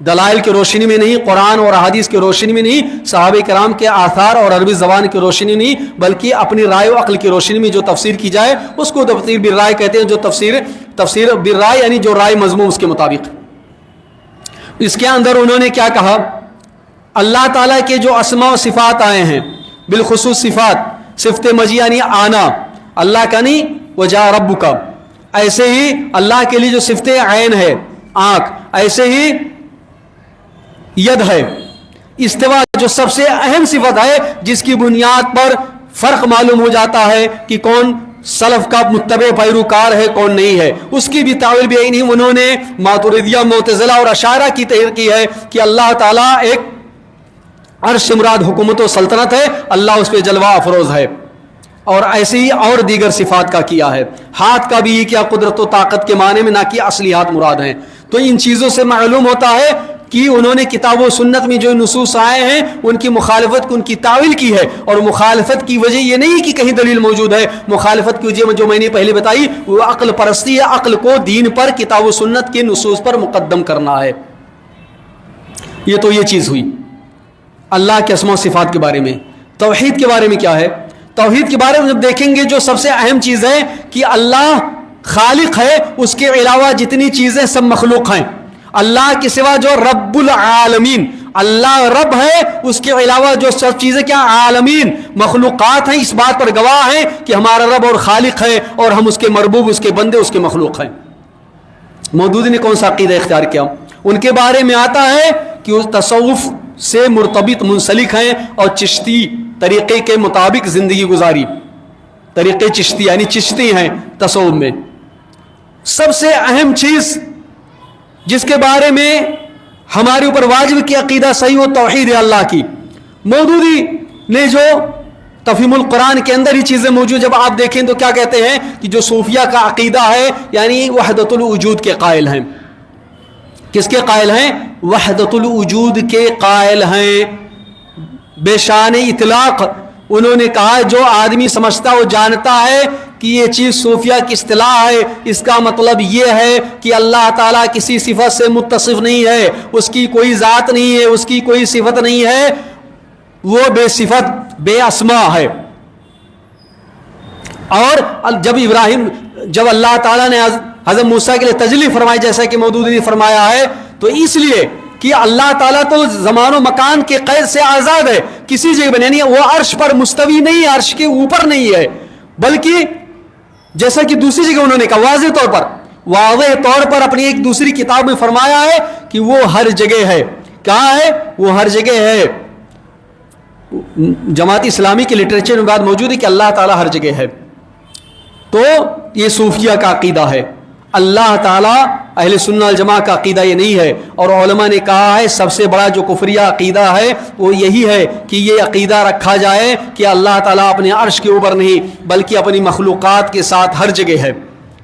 دلائل کی روشنی میں نہیں, قرآن اور احادیث کی روشنی میں نہیں, صحابہ کرام کے آثار اور عربی زبان کی روشنی نہیں, بلکہ اپنی رائے و عقل کی روشنی میں جو تفسیر کی جائے اس کو تفسیر بالرائے کہتے ہیں. جو تفسیر بالرائے یعنی جو رائے مضمون اس کے مطابق. اس کے اندر انہوں نے کیا کہا, اللہ تعالیٰ کے جو اسماء و صفات آئے ہیں, بالخصوص صفات, صفت مجیء یعنی آنا, اللہ کا نہیں وجاء ربک, ایسے ہی اللہ کے لیے جو صفت عین ہے, آنکھ, ایسے ہی ید ہے, استوا جو سب سے اہم صفت ہے جس کی بنیاد پر فرق معلوم ہو جاتا ہے کہ کون سلف کا متبع پیروکار ہے کون نہیں ہے, اس کی بھی تعویل بھی نہیں. انہوں نے ماتریدیہ, معتزلہ اور اشاعرہ کی تحریر کی ہے کہ اللہ تعالیٰ ایک عرش مراد حکومت و سلطنت ہے, اللہ اس پہ جلوہ افروز ہے, اور ایسے ہی اور دیگر صفات کا کیا ہے. ہاتھ کا بھی کیا قدرت و طاقت کے معنی میں, نہ کہ اصلی ہاتھ مراد ہیں. تو ان چیزوں سے معلوم ہوتا ہے کہ انہوں نے کتاب و سنت میں جو نصوص آئے ہیں ان کی مخالفت کو ان کی تعویل کی ہے, اور مخالفت کی وجہ یہ نہیں کہ کہیں دلیل موجود ہے, مخالفت کی وجہ جو میں نے پہلے بتائی وہ عقل پرستی ہے, عقل کو دین پر, کتاب و سنت کے نصوص پر مقدم کرنا ہے. یہ تو یہ چیز ہوئی اللہ کے اسماء و صفات کے بارے میں. توحید کے بارے میں کیا ہے؟ توحید کے بارے میں جب دیکھیں گے جو سب سے اہم چیز ہے کہ اللہ خالق ہے, اس کے علاوہ جتنی چیزیں سب مخلوق ہیں. اللہ کے سوا جو رب العالمین, اللہ رب ہے, اس کے علاوہ جو سب چیزیں کیا عالمین مخلوقات ہیں, اس بات پر گواہ ہیں کہ ہمارا رب اور خالق ہے اور ہم اس کے مربوب, اس کے بندے, اس کے مخلوق ہیں. مودودی نے کون سا عقیدہ اختیار کیا؟ ان کے بارے میں آتا ہے کہ اس تصوف سے مرتبط منسلک ہیں اور چشتی طریقے کے مطابق زندگی گزاری. طریقے چشتی یعنی چشتی ہیں تصوف میں. سب سے اہم چیز جس کے بارے میں ہمارے اوپر واجب کی عقیدہ صحیح ہو توحید ہے اللہ کی. مودودی نے جو تفہیم القرآن کے اندر ہی چیزیں موجود جب آپ دیکھیں تو کیا کہتے ہیں کہ جو صوفیہ کا عقیدہ ہے یعنی وحدت الوجود کے قائل ہیں. کس کے قائل ہیں؟ وحدت الوجود کے قائل ہیں. بے شان اطلاق انہوں نے کہا جو آدمی سمجھتا وہ جانتا ہے کہ یہ چیز صوفیہ کی اصطلاح ہے. اس کا مطلب یہ ہے کہ اللہ تعالیٰ کسی صفت سے متصف نہیں ہے, اس کی کوئی ذات نہیں ہے, اس کی کوئی صفت نہیں ہے, وہ بے صفت بے اسما ہے. اور جب اللہ تعالیٰ نے حضرت موسیٰ کے لیے تجلی فرمائی جیسا کہ مودودی نے فرمایا ہے تو اس لیے کہ اللہ تعالیٰ تو زمان و مکان کے قید سے آزاد ہے, کسی جگہ بنے نہیں, وہ عرش پر مستوی نہیں ہے, عرش کے اوپر نہیں ہے, بلکہ جیسا کہ دوسری جگہ انہوں نے کہا واضح طور پر اپنی ایک دوسری کتاب میں فرمایا ہے کہ وہ ہر جگہ ہے. کہاں ہے؟ وہ ہر جگہ ہے. جماعت اسلامی کے لٹریچر میں بات موجود ہے کہ اللہ تعالیٰ ہر جگہ ہے. تو یہ صوفیہ کا عقیدہ ہے. اللہ تعالیٰ اہل سنت والجماع کا عقیدہ یہ نہیں ہے. اور علماء نے کہا ہے سب سے بڑا جو کفریہ عقیدہ ہے وہ یہی ہے کہ یہ عقیدہ رکھا جائے کہ اللہ تعالیٰ اپنے عرش کے اوپر نہیں بلکہ اپنی مخلوقات کے ساتھ ہر جگہ ہے.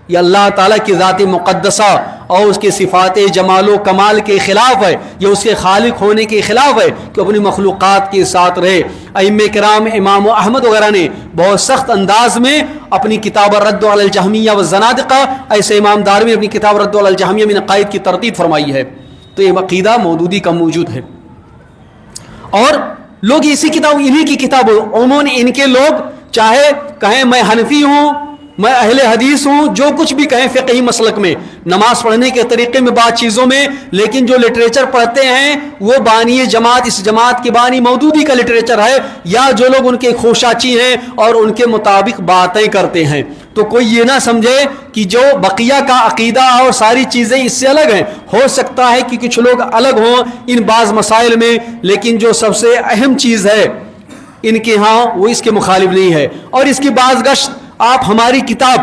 یہ اللہ تعالیٰ کی ذات مقدسہ اور اس کے صفات جمال و کمال کے خلاف ہے. یہ اس کے خالق ہونے کے خلاف ہے کہ اپنی مخلوقات کے ساتھ رہے. ائمہ کرام امام احمد وغیرہ نے بہت سخت انداز میں اپنی کتاب الرد علی الجہمیہ والزنادقہ, ایسے امام دارمی اپنی کتاب الرد علی الجہمیہ من عقائد کی ترتیب فرمائی ہے. تو یہ عقیدہ مودودی کا موجود ہے. اور لوگ اسی کتاب انہی کی کتاب عموماً ان کے لوگ چاہے کہیں میں حنفی ہوں, میں اہل حدیث ہوں, جو کچھ بھی کہیں فقہی مسلک میں, نماز پڑھنے کے طریقے میں, بعض چیزوں میں, لیکن جو لٹریچر پڑھتے ہیں وہ بانی جماعت, اس جماعت کی بانی مودودی کا لٹریچر ہے, یا جو لوگ ان کے خوشاچی ہیں اور ان کے مطابق باتیں کرتے ہیں. تو کوئی یہ نہ سمجھے کہ جو بقیہ کا عقیدہ اور ساری چیزیں اس سے الگ ہیں. ہو سکتا ہے کہ کچھ لوگ الگ ہوں ان بعض مسائل میں, لیکن جو سب سے اہم چیز ہے ان کے ہاں وہ اس کے مخالف نہیں ہے. اور اس کی بعض گشت آپ ہماری کتاب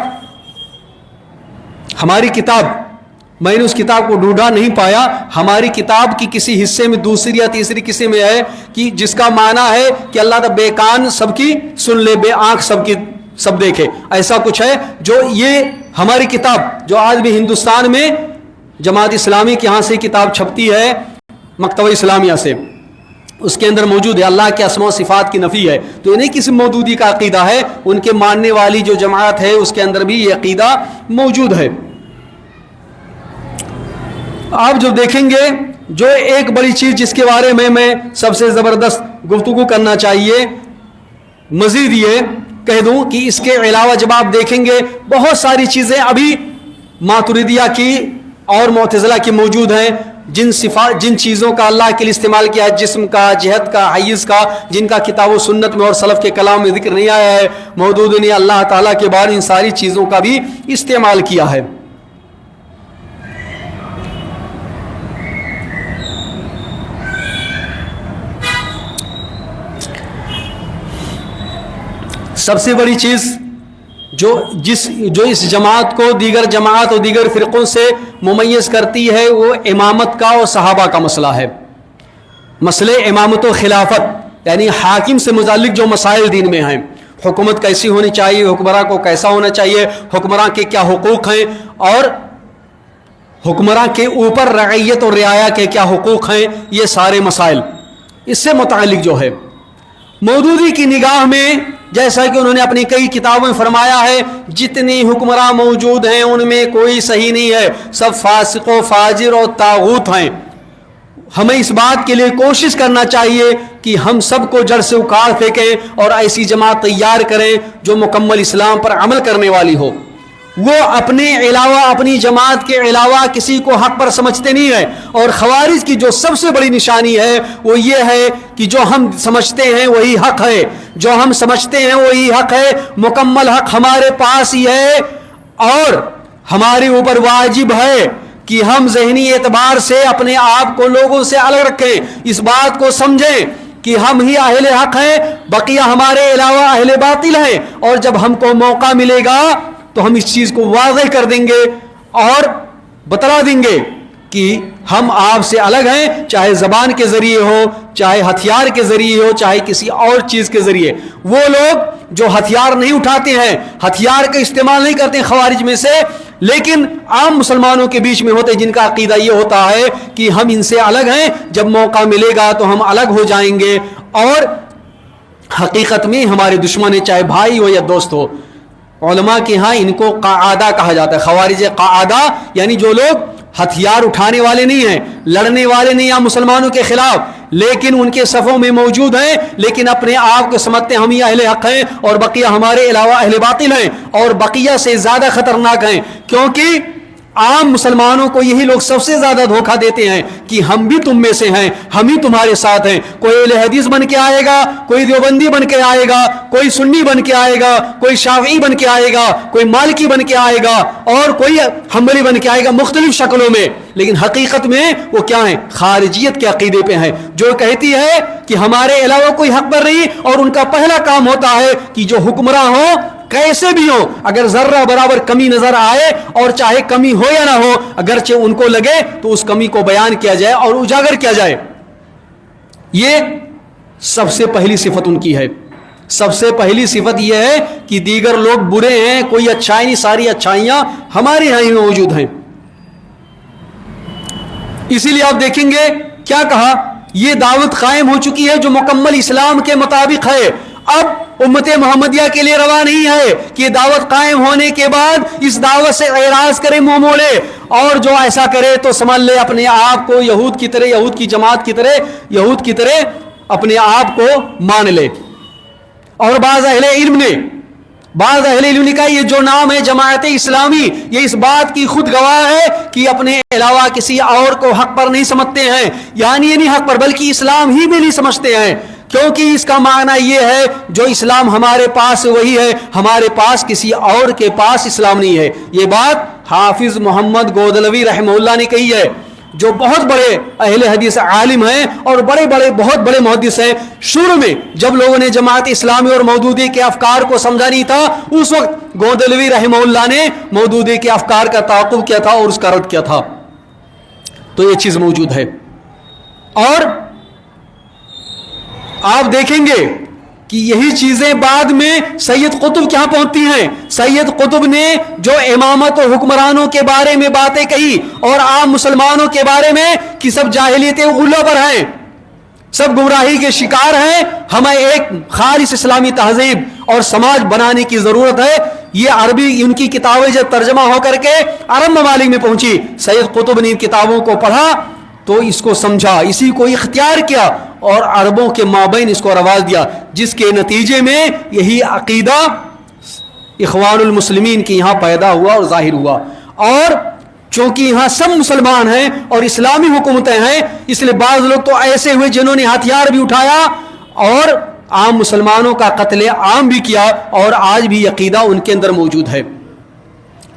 میں نے اس کتاب کو ڈھونڈا نہیں پایا, ہماری کتاب کی کسی حصے میں دوسری یا تیسری کسی میں ہے کہ جس کا معنی ہے کہ اللہ تعالیٰ بے کان سب کی سن لے, بے آنکھ سب کی سب دیکھے, ایسا کچھ ہے. جو یہ ہماری کتاب جو آج بھی ہندوستان میں جماعت اسلامی کے ہاں سے کتاب چھپتی ہے مکتبہ اسلامیہ سے, اس کے اندر موجود ہے اللہ کے اسماء و صفات کی نفی ہے. تو یہ نہیں کسی مودودی کا عقیدہ ہے, ان کے ماننے والی جو جماعت ہے اس کے اندر بھی یہ عقیدہ موجود ہے. آپ جو دیکھیں گے جو ایک بڑی چیز جس کے بارے میں سب سے زبردست گفتگو کرنا چاہیے, مزید یہ کہہ دوں کہ اس کے علاوہ جب آپ دیکھیں گے بہت ساری چیزیں ابھی ماتریدیہ کی اور معتزلہ کی موجود ہیں, جن چیزوں کا اللہ کے لیے استعمال کیا ہے, جسم کا, جہت کا, حیز کا, جن کا کتاب و سنت میں اور سلف کے کلام میں ذکر نہیں آیا ہے, مودودی نے اللہ تعالیٰ کے بعد ان ساری چیزوں کا بھی استعمال کیا ہے. سب سے بڑی چیز جو اس جماعت کو دیگر جماعت اور دیگر فرقوں سے ممیز کرتی ہے وہ امامت کا اور صحابہ کا مسئلہ ہے. مسئلے امامت و خلافت یعنی حاکم سے متعلق جو مسائل دین میں ہیں, حکومت کیسی ہونی چاہیے, حکمراں کو کیسا ہونا چاہیے, حکمراں کے کیا حقوق ہیں, اور حکمراں کے اوپر رعیت اور رعایا کے کیا حقوق ہیں, یہ سارے مسائل اس سے متعلق جو ہے. مودودی کی نگاہ میں جیسا کہ انہوں نے اپنی کئی کتابوں میں فرمایا ہے جتنی حکمراں موجود ہیں ان میں کوئی صحیح نہیں ہے, سب فاسق و فاجر اور طاغوت ہیں. ہمیں اس بات کے لیے کوشش کرنا چاہیے کہ ہم سب کو جڑ سے اکھاڑ پھینکیں اور ایسی جماعت تیار کریں جو مکمل اسلام پر عمل کرنے والی ہو. وہ اپنے علاوہ, اپنی جماعت کے علاوہ کسی کو حق پر سمجھتے نہیں ہیں. اور خوارج کی جو سب سے بڑی نشانی ہے وہ یہ ہے کہ جو ہم سمجھتے ہیں وہی حق ہے, جو ہم سمجھتے ہیں وہی حق ہے, مکمل حق ہمارے پاس ہی ہے, اور ہمارے اوپر واجب ہے کہ ہم ذہنی اعتبار سے اپنے آپ کو لوگوں سے الگ رکھیں, اس بات کو سمجھیں کہ ہم ہی اہل حق ہیں, بقیہ ہمارے علاوہ اہل باطل ہیں, اور جب ہم کو موقع ملے گا تو ہم اس چیز کو واضح کر دیں گے اور بتلا دیں گے کہ ہم آپ سے الگ ہیں, چاہے زبان کے ذریعے ہو, چاہے ہتھیار کے ذریعے ہو, چاہے کسی اور چیز کے ذریعے. وہ لوگ جو ہتھیار نہیں اٹھاتے ہیں, ہتھیار کا استعمال نہیں کرتے ہیں خوارج میں سے, لیکن عام مسلمانوں کے بیچ میں ہوتے جن کا عقیدہ یہ ہوتا ہے کہ ہم ان سے الگ ہیں, جب موقع ملے گا تو ہم الگ ہو جائیں گے, اور حقیقت میں ہمارے دشمن ہیں, چاہے بھائی ہو یا دوست ہو. علماء کے ہاں ان کو قاعدہ کہا جاتا ہے, خوارج قاعدہ, یعنی جو لوگ ہتھیار اٹھانے والے نہیں ہیں, لڑنے والے نہیں ہیں مسلمانوں کے خلاف, لیکن ان کے صفوں میں موجود ہیں, لیکن اپنے آپ کو سمجھتے ہیں ہم ہی اہل حق ہیں اور بقیہ ہمارے علاوہ اہل باطل ہیں, اور بقیہ سے زیادہ خطرناک ہیں, کیونکہ عام مسلمانوں کو یہی لوگ سب سے زیادہ دھوکہ دیتے ہیں کہ ہم بھی تم میں سے ہیں, ہم ہی تمہارے ساتھ ہیں. کوئی اہل حدیث بن کے آئے گا, کوئی دیوبندی بن کے آئے گا, کوئی سنی بن کے آئے گا, کوئی شافعی بن کے آئے گا, کوئی مالکی بن کے آئے گا, اور کوئی حنبلی بن کے آئے گا, مختلف شکلوں میں, لیکن حقیقت میں وہ کیا ہیں؟ خارجیت کے عقیدے پہ ہیں, جو کہتی ہے کہ ہمارے علاوہ کوئی حق پر نہیں, اور ان کا پہلا کام ہوتا ہے کہ جو حکمراں ہو کیسے بھی ہو, اگر ذرہ برابر کمی نظر آئے, اور چاہے کمی ہو یا نہ ہو, اگرچہ ان کو لگے تو اس کمی کو بیان کیا جائے اور اجاگر کیا جائے. یہ سب سے پہلی صفت ان کی ہے. سب سے پہلی صفت یہ ہے کہ دیگر لوگ برے ہیں, کوئی اچھائی نہیں, ساری اچھائیاں ہمارے یہاں ہی موجود ہیں. اسی لیے آپ دیکھیں گے کیا کہا, یہ دعوت قائم ہو چکی ہے جو مکمل اسلام کے مطابق ہے. اب امت محمدیہ کے لیے روا نہیں ہے کہ دعوت قائم ہونے کے بعد اس دعوت سے اعراض کرے, منہ موڑے, اور جو ایسا کرے تو سمجھ لے اپنے آپ کو یہود کی طرح, یہود کی جماعت کی طرح, یہود کی طرح اپنے آپ کو مان لے. اور بعض اہل علم نے کہا یہ جو نام ہے جماعت اسلامی, یہ اس بات کی خود گواہ ہے کہ اپنے علاوہ کسی اور کو حق پر نہیں سمجھتے ہیں, یعنی یہ نہیں حق پر بلکہ اسلام ہی میں نہیں سمجھتے ہیں, کیونکہ اس کا معنی یہ ہے جو اسلام ہمارے پاس وہی ہے, ہمارے پاس کسی اور کے پاس اسلام نہیں ہے. یہ بات حافظ محمد گودلوی رحمہ اللہ نے کہی ہے, جو بہت بڑے اہل حدیث عالم ہیں اور بہت بڑے محدث ہیں. شروع میں جب لوگوں نے جماعت اسلامی اور مودودی کے افکار کو سمجھا نہیں تھا, اس وقت گودلوی رحمہ اللہ نے مودودی کے افکار کا تعاقب کیا تھا اور اس کا رد کیا تھا. تو یہ چیز موجود ہے. اور آپ دیکھیں گے کہ یہی چیزیں بعد میں سید قطب کہاں پہنچتی ہیں. سید قطب نے جو امامت و حکمرانوں کے بارے میں باتیں کہی, اور عام مسلمانوں کے بارے میں کہ سب جاہلیت غلہ پر ہیں, سب گمراہی کے شکار ہیں, ہمیں ایک خالص اسلامی تہذیب اور سماج بنانے کی ضرورت ہے. یہ عربی ان کی کتابیں جب ترجمہ ہو کر کے عرب ممالک میں پہنچی, سید قطب نے ان کتابوں کو پڑھا تو اس کو سمجھا, اسی کو اختیار کیا اور عربوں کے مابین اس کو رواج دیا, جس کے نتیجے میں یہی عقیدہ اخوان المسلمین کے یہاں پیدا ہوا اور ظاہر ہوا. اور چونکہ یہاں سب مسلمان ہیں اور اسلامی حکومتیں ہیں, اس لیے بعض لوگ تو ایسے ہوئے جنہوں نے ہتھیار بھی اٹھایا اور عام مسلمانوں کا قتل عام بھی کیا, اور آج بھی عقیدہ ان کے اندر موجود ہے.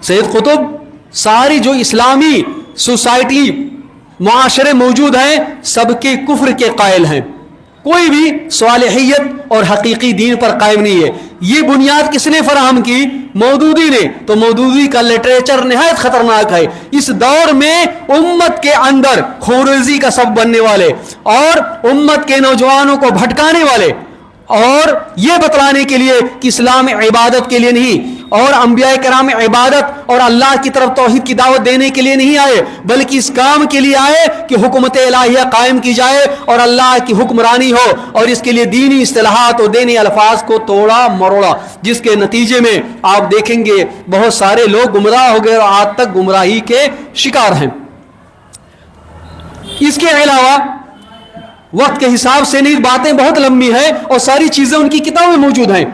سید قطب ساری جو اسلامی سوسائٹی معاشرے موجود ہیں سب کے کفر کے قائل ہیں, کوئی بھی صالحیت اور حقیقی دین پر قائم نہیں ہے. یہ بنیاد کس نے فراہم کی؟ مودودی نے. تو مودودی کا لٹریچر نہایت خطرناک ہے. اس دور میں امت کے اندر خونریزی کا سبب بننے والے اور امت کے نوجوانوں کو بھٹکانے والے, اور یہ بتلانے کے لیے کہ اسلام عبادت کے لیے نہیں اور انبیاء کرام عبادت اور اللہ کی طرف توحید کی دعوت دینے کے لیے نہیں آئے, بلکہ اس کام کے لیے آئے کہ حکومت الہیہ قائم کی جائے اور اللہ کی حکمرانی ہو, اور اس کے لیے دینی اصطلاحات اور دینی الفاظ کو توڑا مروڑا, جس کے نتیجے میں آپ دیکھیں گے بہت سارے لوگ گمراہ ہو گئے اور آج تک گمراہی کے شکار ہیں. اس کے علاوہ وقت کے حساب سے نہیں, باتیں بہت لمبی ہیں اور ساری چیزیں ان کی کتابیں موجود ہیں.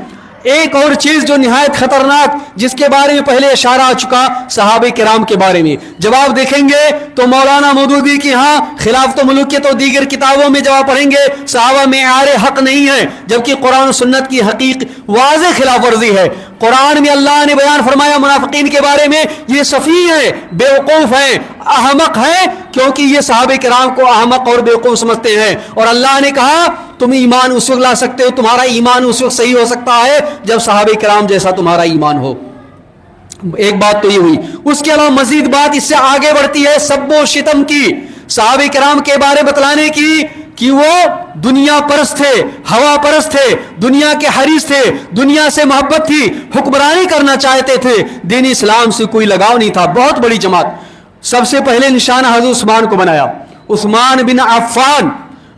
ایک اور چیز جو نہایت خطرناک, جس کے بارے میں پہلے اشارہ آ چکا, صحابہ کرام کے بارے میں جب آپ دیکھیں گے تو مولانا مودودی کی ہاں خلافت و ملوکیت اور دیگر کتابوں میں جب آپ پڑھیں گے صحابہ معیار حق نہیں ہے, جبکہ قرآن و سنت کی حقیق واضح خلاف ورزی ہے. قرآن میں اللہ نے بیان فرمایا منافقین کے بارے میں یہ سفیہ ہیں، بیوقوف ہیں، احمق ہیں، کیونکہ یہ صحابہ کرام کو احمق اور بیوقوف سمجھتے ہیں. اور اللہ نے کہا تم ایمان اس وقت لا سکتے ہو، تمہارا ایمان اس وقت صحیح ہو سکتا ہے جب صحابہ کرام جیسا تمہارا ایمان ہو. ایک بات تو یہ ہوئی. اس کے علاوہ مزید بات اس سے آگے بڑھتی ہے سب و شتم کی، صحابہ کرام کے بارے بتلانے کی کہ وہ دنیا پرست تھے، ہوا پرست تھے، دنیا کے حریص تھے، دنیا سے محبت تھی، حکمرانی کرنا چاہتے تھے، دین اسلام سے کوئی لگاؤ نہیں تھا. بہت بڑی جماعت. سب سے پہلے نشانہ حضرت عثمان کو بنایا. عثمان بن عفان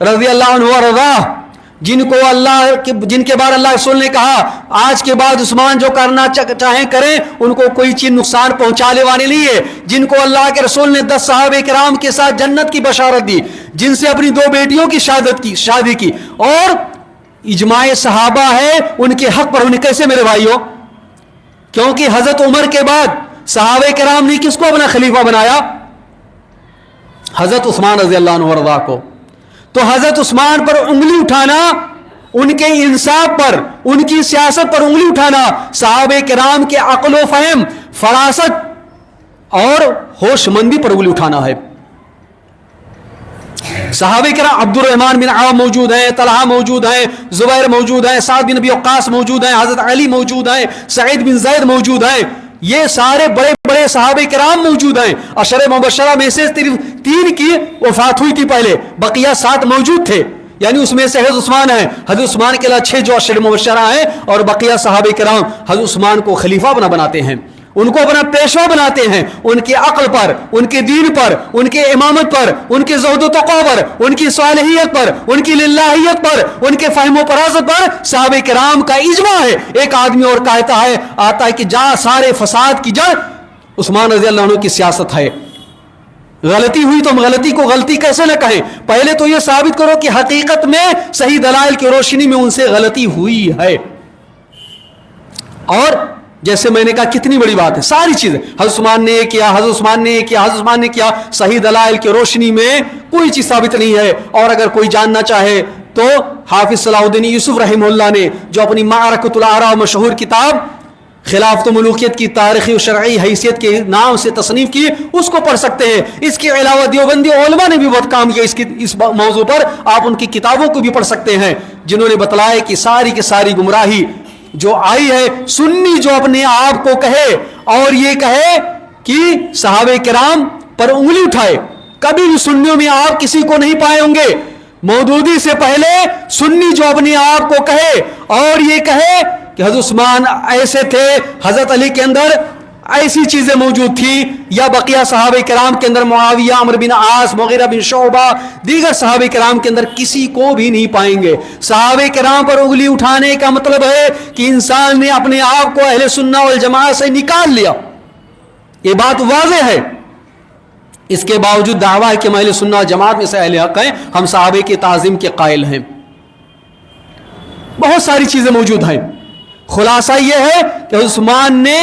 رضی اللہ عنہ ورضا، جن کے بارے اللہ رسول نے کہا آج کے بعد عثمان جو کرنا چاہیں کریں، ان کو کوئی چیز نقصان پہنچانے والے نہیں ہے. جن کو اللہ کے رسول نے 10 صحابہ کرام کے ساتھ جنت کی بشارت دی، جن سے اپنی 2 بیٹیوں کی شادی کی، اور اجماع صحابہ ہے ان کے حق پر ہونے. کیسے میرے بھائیوں؟ کیونکہ حضرت عمر کے بعد صحابہ کرام نے کس کو اپنا خلیفہ بنایا؟ حضرت عثمان رضی اللہ عنہ ورضا کو. تو حضرت عثمان پر انگلی اٹھانا، ان کے انصاف پر، ان کی سیاست پر انگلی اٹھانا، صحابہ کرام کے عقل و فہم، فراست اور ہوش مندی پر انگلی اٹھانا ہے. صحابہ کرام عبد الرحمن بن عوف موجود ہیں، طلحہ موجود ہیں، زبیر موجود ہیں، سعد بن ابی وقاص موجود ہیں، حضرت علی موجود ہیں، سعید بن زید موجود ہیں. یہ سارے بڑے بڑے صحابہ کرام موجود ہیں. عشرہ مبشرہ میں سے 3 کی وفات ہوئی تھی پہلے، بقیہ 7 موجود تھے. یعنی اس میں سے حضرت عثمان ہیں. حضرت عثمان کے علاوہ 6 جو عشرہ مبشرہ ہیں، اور بقیہ صحابہ کرام حضرت عثمان کو خلیفہ بناتے ہیں، ان کو اپنا پیشوا بناتے ہیں. ان کے عقل پر، ان کے دین پر، ان کے امامت پر، ان کے زہد و تقوی پر، ان کی صالحیت پر، ان کی للہیت پر، ان کے فہم و فراست پر صحابہ کرام کا اجماع ہے. ایک آدمی اور کہتا ہے آتا ہے کہ جہاں سارے فساد کی جڑ عثمان رضی اللہ عنہ کی سیاست ہے. غلطی ہوئی تو ہم غلطی کو غلطی کیسے نہ کہیں؟ پہلے تو یہ ثابت کرو کہ حقیقت میں صحیح دلائل کی روشنی میں ان سے غلطی ہوئی ہے. اور جیسے میں نے کہا کتنی بڑی بات ہے، ساری چیزیں حضرت عثمان نے کیا، حضرت عثمان نے کیا، حضرت عثمان نے کیا، صحیح دلائل کی روشنی میں کوئی چیز ثابت نہیں ہے. اور اگر کوئی جاننا چاہے تو حافظ صلاح الدین یوسف رحمہ اللہ نے جو اپنی معرکۃ الآراء مشہور کتاب خلافت و ملوکیت کی تاریخی و شرعی حیثیت کے نام سے تصنیف کی، اس کو پڑھ سکتے ہیں. اس کے علاوہ دیوبندی علماء نے بھی بہت کام کیا اس موضوع پر. آپ ان کی کتابوں کو بھی پڑھ سکتے ہیں جنہوں نے بتلایا کہ ساری کی ساری گمراہی جو آئی ہے، سنی جو اپنے آپ کو کہے اور یہ کہے کہ صحابہ کرام پر انگلی اٹھائے، کبھی بھی سنیوں میں آپ کسی کو نہیں پائے ہوں گے. مودودی سے پہلے سنی جو اپنے آپ کو کہے اور یہ کہے کہ حضرت عثمان ایسے تھے، حضرت علی کے اندر ایسی چیزیں موجود تھی، یا بقیہ صحابہ کرام کے اندر معاویہ، عمرو بن عاص، مغیرہ بن شعبہ، دیگر صحابہ کرام کے اندر کسی کو بھی نہیں پائیں گے. صحابہ کرام پر انگلی اٹھانے کا مطلب ہے کہ انسان نے اپنے آپ کو اہل سنہ والجماعت سے نکال لیا. یہ بات واضح ہے. اس کے باوجود دعویٰ ہے کہ ہم اہل سنہ والجماعت میں سے اہل حق ہیں، ہم صحابہ کی تعظیم کے قائل ہیں. بہت ساری چیزیں موجود ہیں. خلاصہ یہ ہے کہ عثمان نے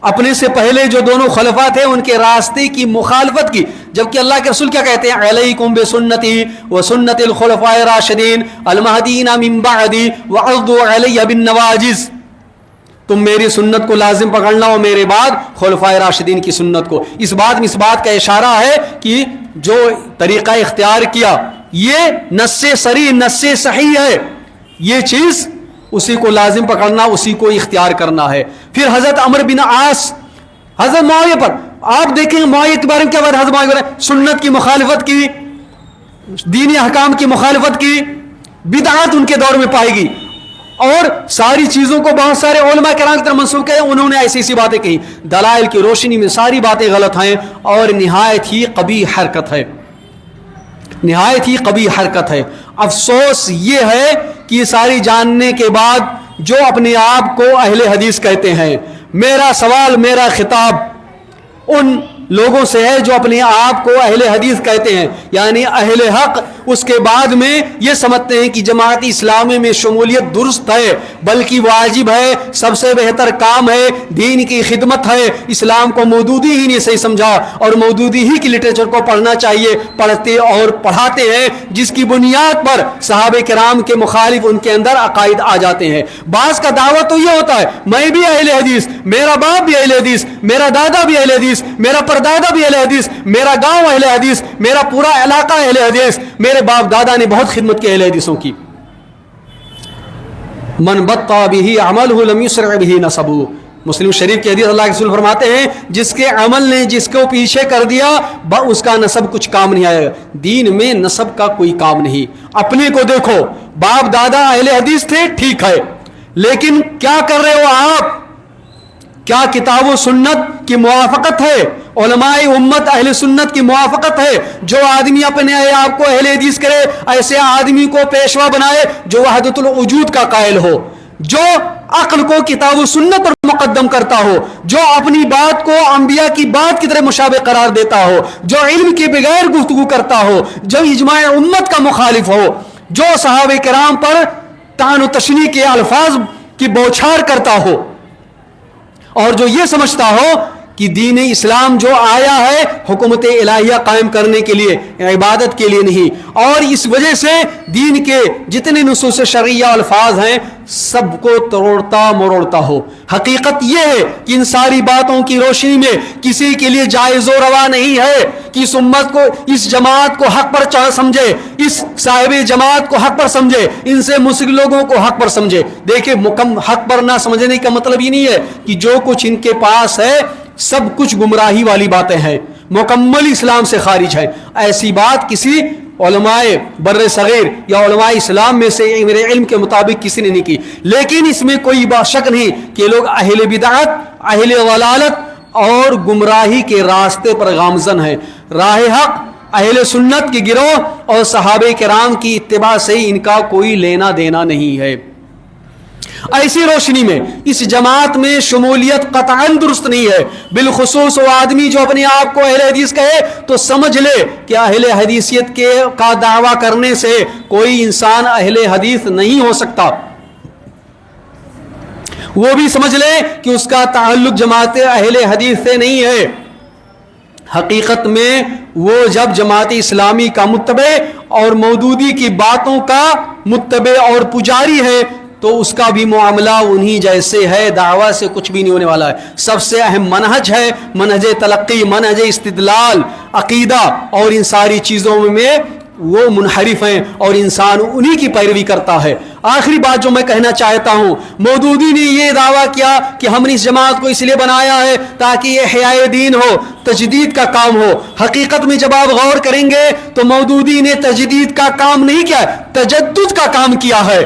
اپنے سے پہلے جو دونوں خلفاء تھے ان کے راستے کی مخالفت کی، جبکہ اللہ کے رسول کیا کہتے ہیں؟ علیکم بسنتی وسنت الخلفاء الراشدین المہدیین من بعدی وعضوا علی بالنواجذ. تم میری سنت کو لازم پکڑنا اور میرے بعد خلفاء راشدین کی سنت کو. اس بات کا اشارہ ہے کہ جو طریقہ اختیار کیا یہ نص صریح، نص صحیح ہے. یہ چیز اسی کو لازم پکڑنا، اسی کو اختیار کرنا ہے. پھر حضرت عمرو بن عاص، حضرت معاویہ پر آپ دیکھیں معاویہ کے بارے میں کیا بات، حضرت معاویہ سنت کی مخالفت کی، دینی احکام کی مخالفت کی، بدعات ان کے دور میں پائے گی، اور ساری چیزوں کو بہت سارے علماء کرام کی طرف منسوخ کیا. انہوں نے ایسی باتیں کہی، دلائل کی روشنی میں ساری باتیں غلط ہیں اور نہایت ہی قبیح حرکت ہے، نہایت ہی قبیح حرکت ہے. افسوس یہ ہے کہ یہ ساری جاننے کے بعد جو اپنے آپ کو اہل حدیث کہتے ہیں، میرا سوال، میرا خطاب ان لوگوں سے ہے جو اپنے آپ کو اہل حدیث کہتے ہیں، یعنی اہل حق، اس کے بعد میں یہ سمجھتے ہیں کہ جماعت اسلامی میں شمولیت درست ہے، بلکہ واجب ہے، سب سے بہتر کام ہے، دین کی خدمت ہے، اسلام کو مودودی ہی نے صحیح سمجھا اور مودودی ہی کی لٹریچر کو پڑھنا چاہیے، پڑھتے اور پڑھاتے ہیں، جس کی بنیاد پر صحابہ کرام کے مخالف ان کے اندر عقائد آ جاتے ہیں۔ بعض کا دعویٰ تو یہ ہوتا ہے میں بھی اہل حدیث، میرا باپ بھی اہل حدیث، میرا دادا بھی اہل حدیث، میرا پردادا بھی اہل حدیث، میرا گاؤں اہل حدیث، میرا پورا علاقہ اہل حدیث، میرے باپ دادا نے بہت خدمت کی اہل حدیثوں کی۔ من بطأ به عمله لم يسرع به نسبه، مسلم شریف کی حدیث اللہ کے رسول فرماتے ہیں جس کے عمل نے جس کو پیچھے کر دیا اس کا نسب کچھ کام نہیں آئے گا۔ دین میں نسب کا کوئی کام نہیں۔ اپنے کو دیکھو، باپ دادا اہل حدیث تھے، ٹھیک ہے، لیکن کیا کر رہے ہو آپ؟ کیا کتاب و سنت کی موافقت ہے؟ علماء امت اہل سنت کی موافقت ہے؟ جو آدمی اپنے آپ کو اہل حدیث کرے، ایسے آدمی کو پیشوا بنائے جو وحدت الوجود کا قائل ہو، جو عقل کو کتاب و سنت پر مقدم کرتا ہو، جو اپنی بات کو انبیاء کی بات کی طرح مشابہ قرار دیتا ہو، جو علم کے بغیر گفتگو کرتا ہو، جو اجماع امت کا مخالف ہو، جو صحابہ کرام پر طعن و تشنیع کے الفاظ کی بوچھار کرتا ہو، اور جو یہ سمجھتا ہو کہ دین اسلام جو آیا ہے حکومت الہیہ قائم کرنے کے لیے، عبادت کے لیے نہیں، اور اس وجہ سے دین کے جتنے نصوص شرعیہ الفاظ ہیں سب کو توڑتا مروڑتا ہو۔ حقیقت یہ ہے کہ ان ساری باتوں کی روشنی میں کسی کے لیے جائز و روا نہیں ہے کہ اس امت کو، اس جماعت کو حق پر سمجھے، اس صاحب جماعت کو حق پر سمجھے، ان سے مسلم لوگوں کو حق پر سمجھے۔ دیکھیں، حق پر نہ سمجھنے کا مطلب یہ نہیں ہے کہ جو کچھ ان کے پاس ہے سب کچھ گمراہی والی باتیں ہیں، مکمل اسلام سے خارج ہے۔ ایسی بات کسی علماء بر صغیر یا علماء اسلام میں سے میرے علم کے مطابق کسی نے نہیں کی، لیکن اس میں کوئی شک نہیں کہ لوگ اہل بدعت، اہل ضلالت اور گمراہی کے راستے پر گامزن ہیں۔ راہ حق، اہل سنت کے گروہ اور صحابہ کرام کی اتباع سے ان کا کوئی لینا دینا نہیں ہے۔ ایسی روشنی میں اس جماعت میں شمولیت قطعاً درست نہیں ہے۔ بالخصوص وہ آدمی جو اپنے آپ کو اہل حدیث کہے تو سمجھ لے کہ اہل حدیثیت کا دعویٰ کرنے سے کوئی انسان اہل حدیث نہیں ہو سکتا۔ وہ بھی سمجھ لے کہ اس کا تعلق جماعت اہل حدیث سے نہیں ہے۔ حقیقت میں وہ جب جماعت اسلامی کا متبع اور مودودی کی باتوں کا متبع اور پجاری ہے تو اس کا بھی معاملہ انہی جیسے ہے، دعویٰ سے کچھ بھی نہیں ہونے والا ہے۔ سب سے اہم منہج ہے منہج تلقی، منہج استدلال، عقیدہ، اور ان ساری چیزوں میں وہ منحرف ہیں اور انسان انہی کی پیروی کرتا ہے۔ آخری بات جو میں کہنا چاہتا ہوں، مودودی نے یہ دعویٰ کیا کہ ہم نے اس جماعت کو اس لیے بنایا ہے تاکہ یہ احیاء دین ہو، تجدید کا کام ہو۔ حقیقت میں جب آپ غور کریں گے تو مودودی نے تجدید کا کام نہیں کیا، تجدد کا کام کیا ہے،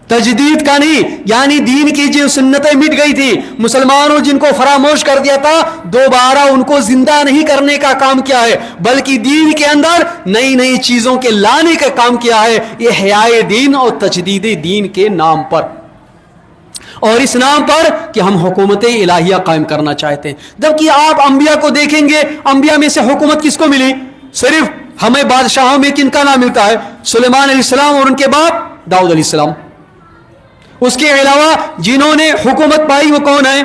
تجدید کا نہیں۔ یعنی دین کی جو سنتیں مٹ گئی تھی، مسلمانوں جن کو فراموش کر دیا تھا، دوبارہ ان کو زندہ نہیں کرنے کا کام کیا ہے، بلکہ دین کے اندر نئی نئی چیزوں کے لانے کا کام کیا ہے، احیاء دین اور تجدید دین کے نام پر، اور اس نام پر کہ ہم حکومت الہیہ قائم کرنا چاہتے ہیں۔ جبکہ آپ انبیاء کو دیکھیں گے، انبیاء میں سے حکومت کس کو ملی؟ صرف ہمیں بادشاہوں میں کن کا نام ملتا ہے؟ سلیمان علیہ السلام اور ان کے باپ داؤد علیہ السلام۔ اس کے علاوہ جنہوں نے حکومت پائی وہ کون ہیں؟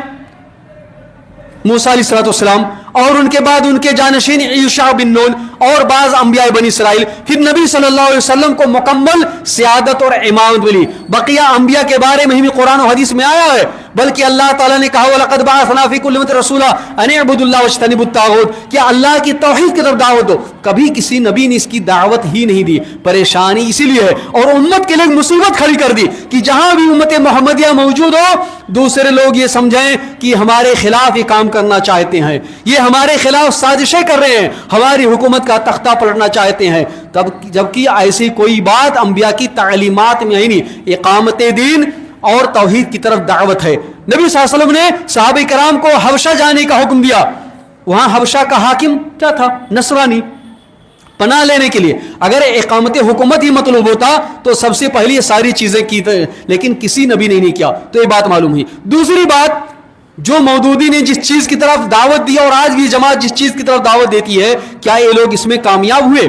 موسیٰ علیہ السلام، اور ان کے بعد ان کے جانشین یوشع بن نون اور بعض انبیاء بنی اسرائیل۔ پھر نبی صلی اللہ علیہ وسلم کو مکمل سیادت اور امامت ملی۔ بقیہ انبیاء کے بارے میں بھی قرآن و حدیث میں آیا ہے، بلکہ اللہ تعالیٰ نے کہا وَلَقَدْ بَعَثْنَا فِي كُلِّ أُمَّةٍ رَسُولًا أَنِ اعْبُدُوا اللَّهَ وَاجْتَنِبُوا الطَّاغُوتَ، کہ اللہ کی توحید کی طرف دعوت دو۔ کبھی کسی نبی نے اس کی دعوت ہی نہیں دی۔ پریشانی اسی لیے ہے اور امت کے لیے مصیبت کھڑی کر دی کہ جہاں بھی امت محمدیہ موجود ہو دوسرے لوگ یہ سمجھیں کہ ہمارے خلاف یہ کام کرنا چاہتے ہیں، یہ ہمارے خلاف سازشیں کر رہے ہیں، ہماری حکومت کا تختہ پلٹنا چاہتے ہیں، تب جبکہ ایسی کوئی بات انبیاء کی تعلیمات میں ہی نہیں۔ اقامت دین اور توحید کی طرف دعوت ہے۔ نبی صلی اللہ علیہ وسلم نے صحابہ کرام کو حبشہ جانے کا حکم دیا۔ وہاں حبشہ کا حاکم کیا تھا؟ نصرانی، پناہ لینے کے لیے۔ اگر اقامت حکومت ہی مطلوب ہوتا تو سب سے پہلے یہ ساری چیزیں کی تھی، لیکن کسی نبی نے نہیں کیا، تو یہ بات معلوم ہوئی۔ دوسری بات، جو مودودی نے جس چیز کی طرف دعوت دی اور آج بھی جماعت جس چیز کی طرف دعوت دیتی ہے، کیا یہ لوگ اس میں کامیاب ہوئے؟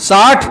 60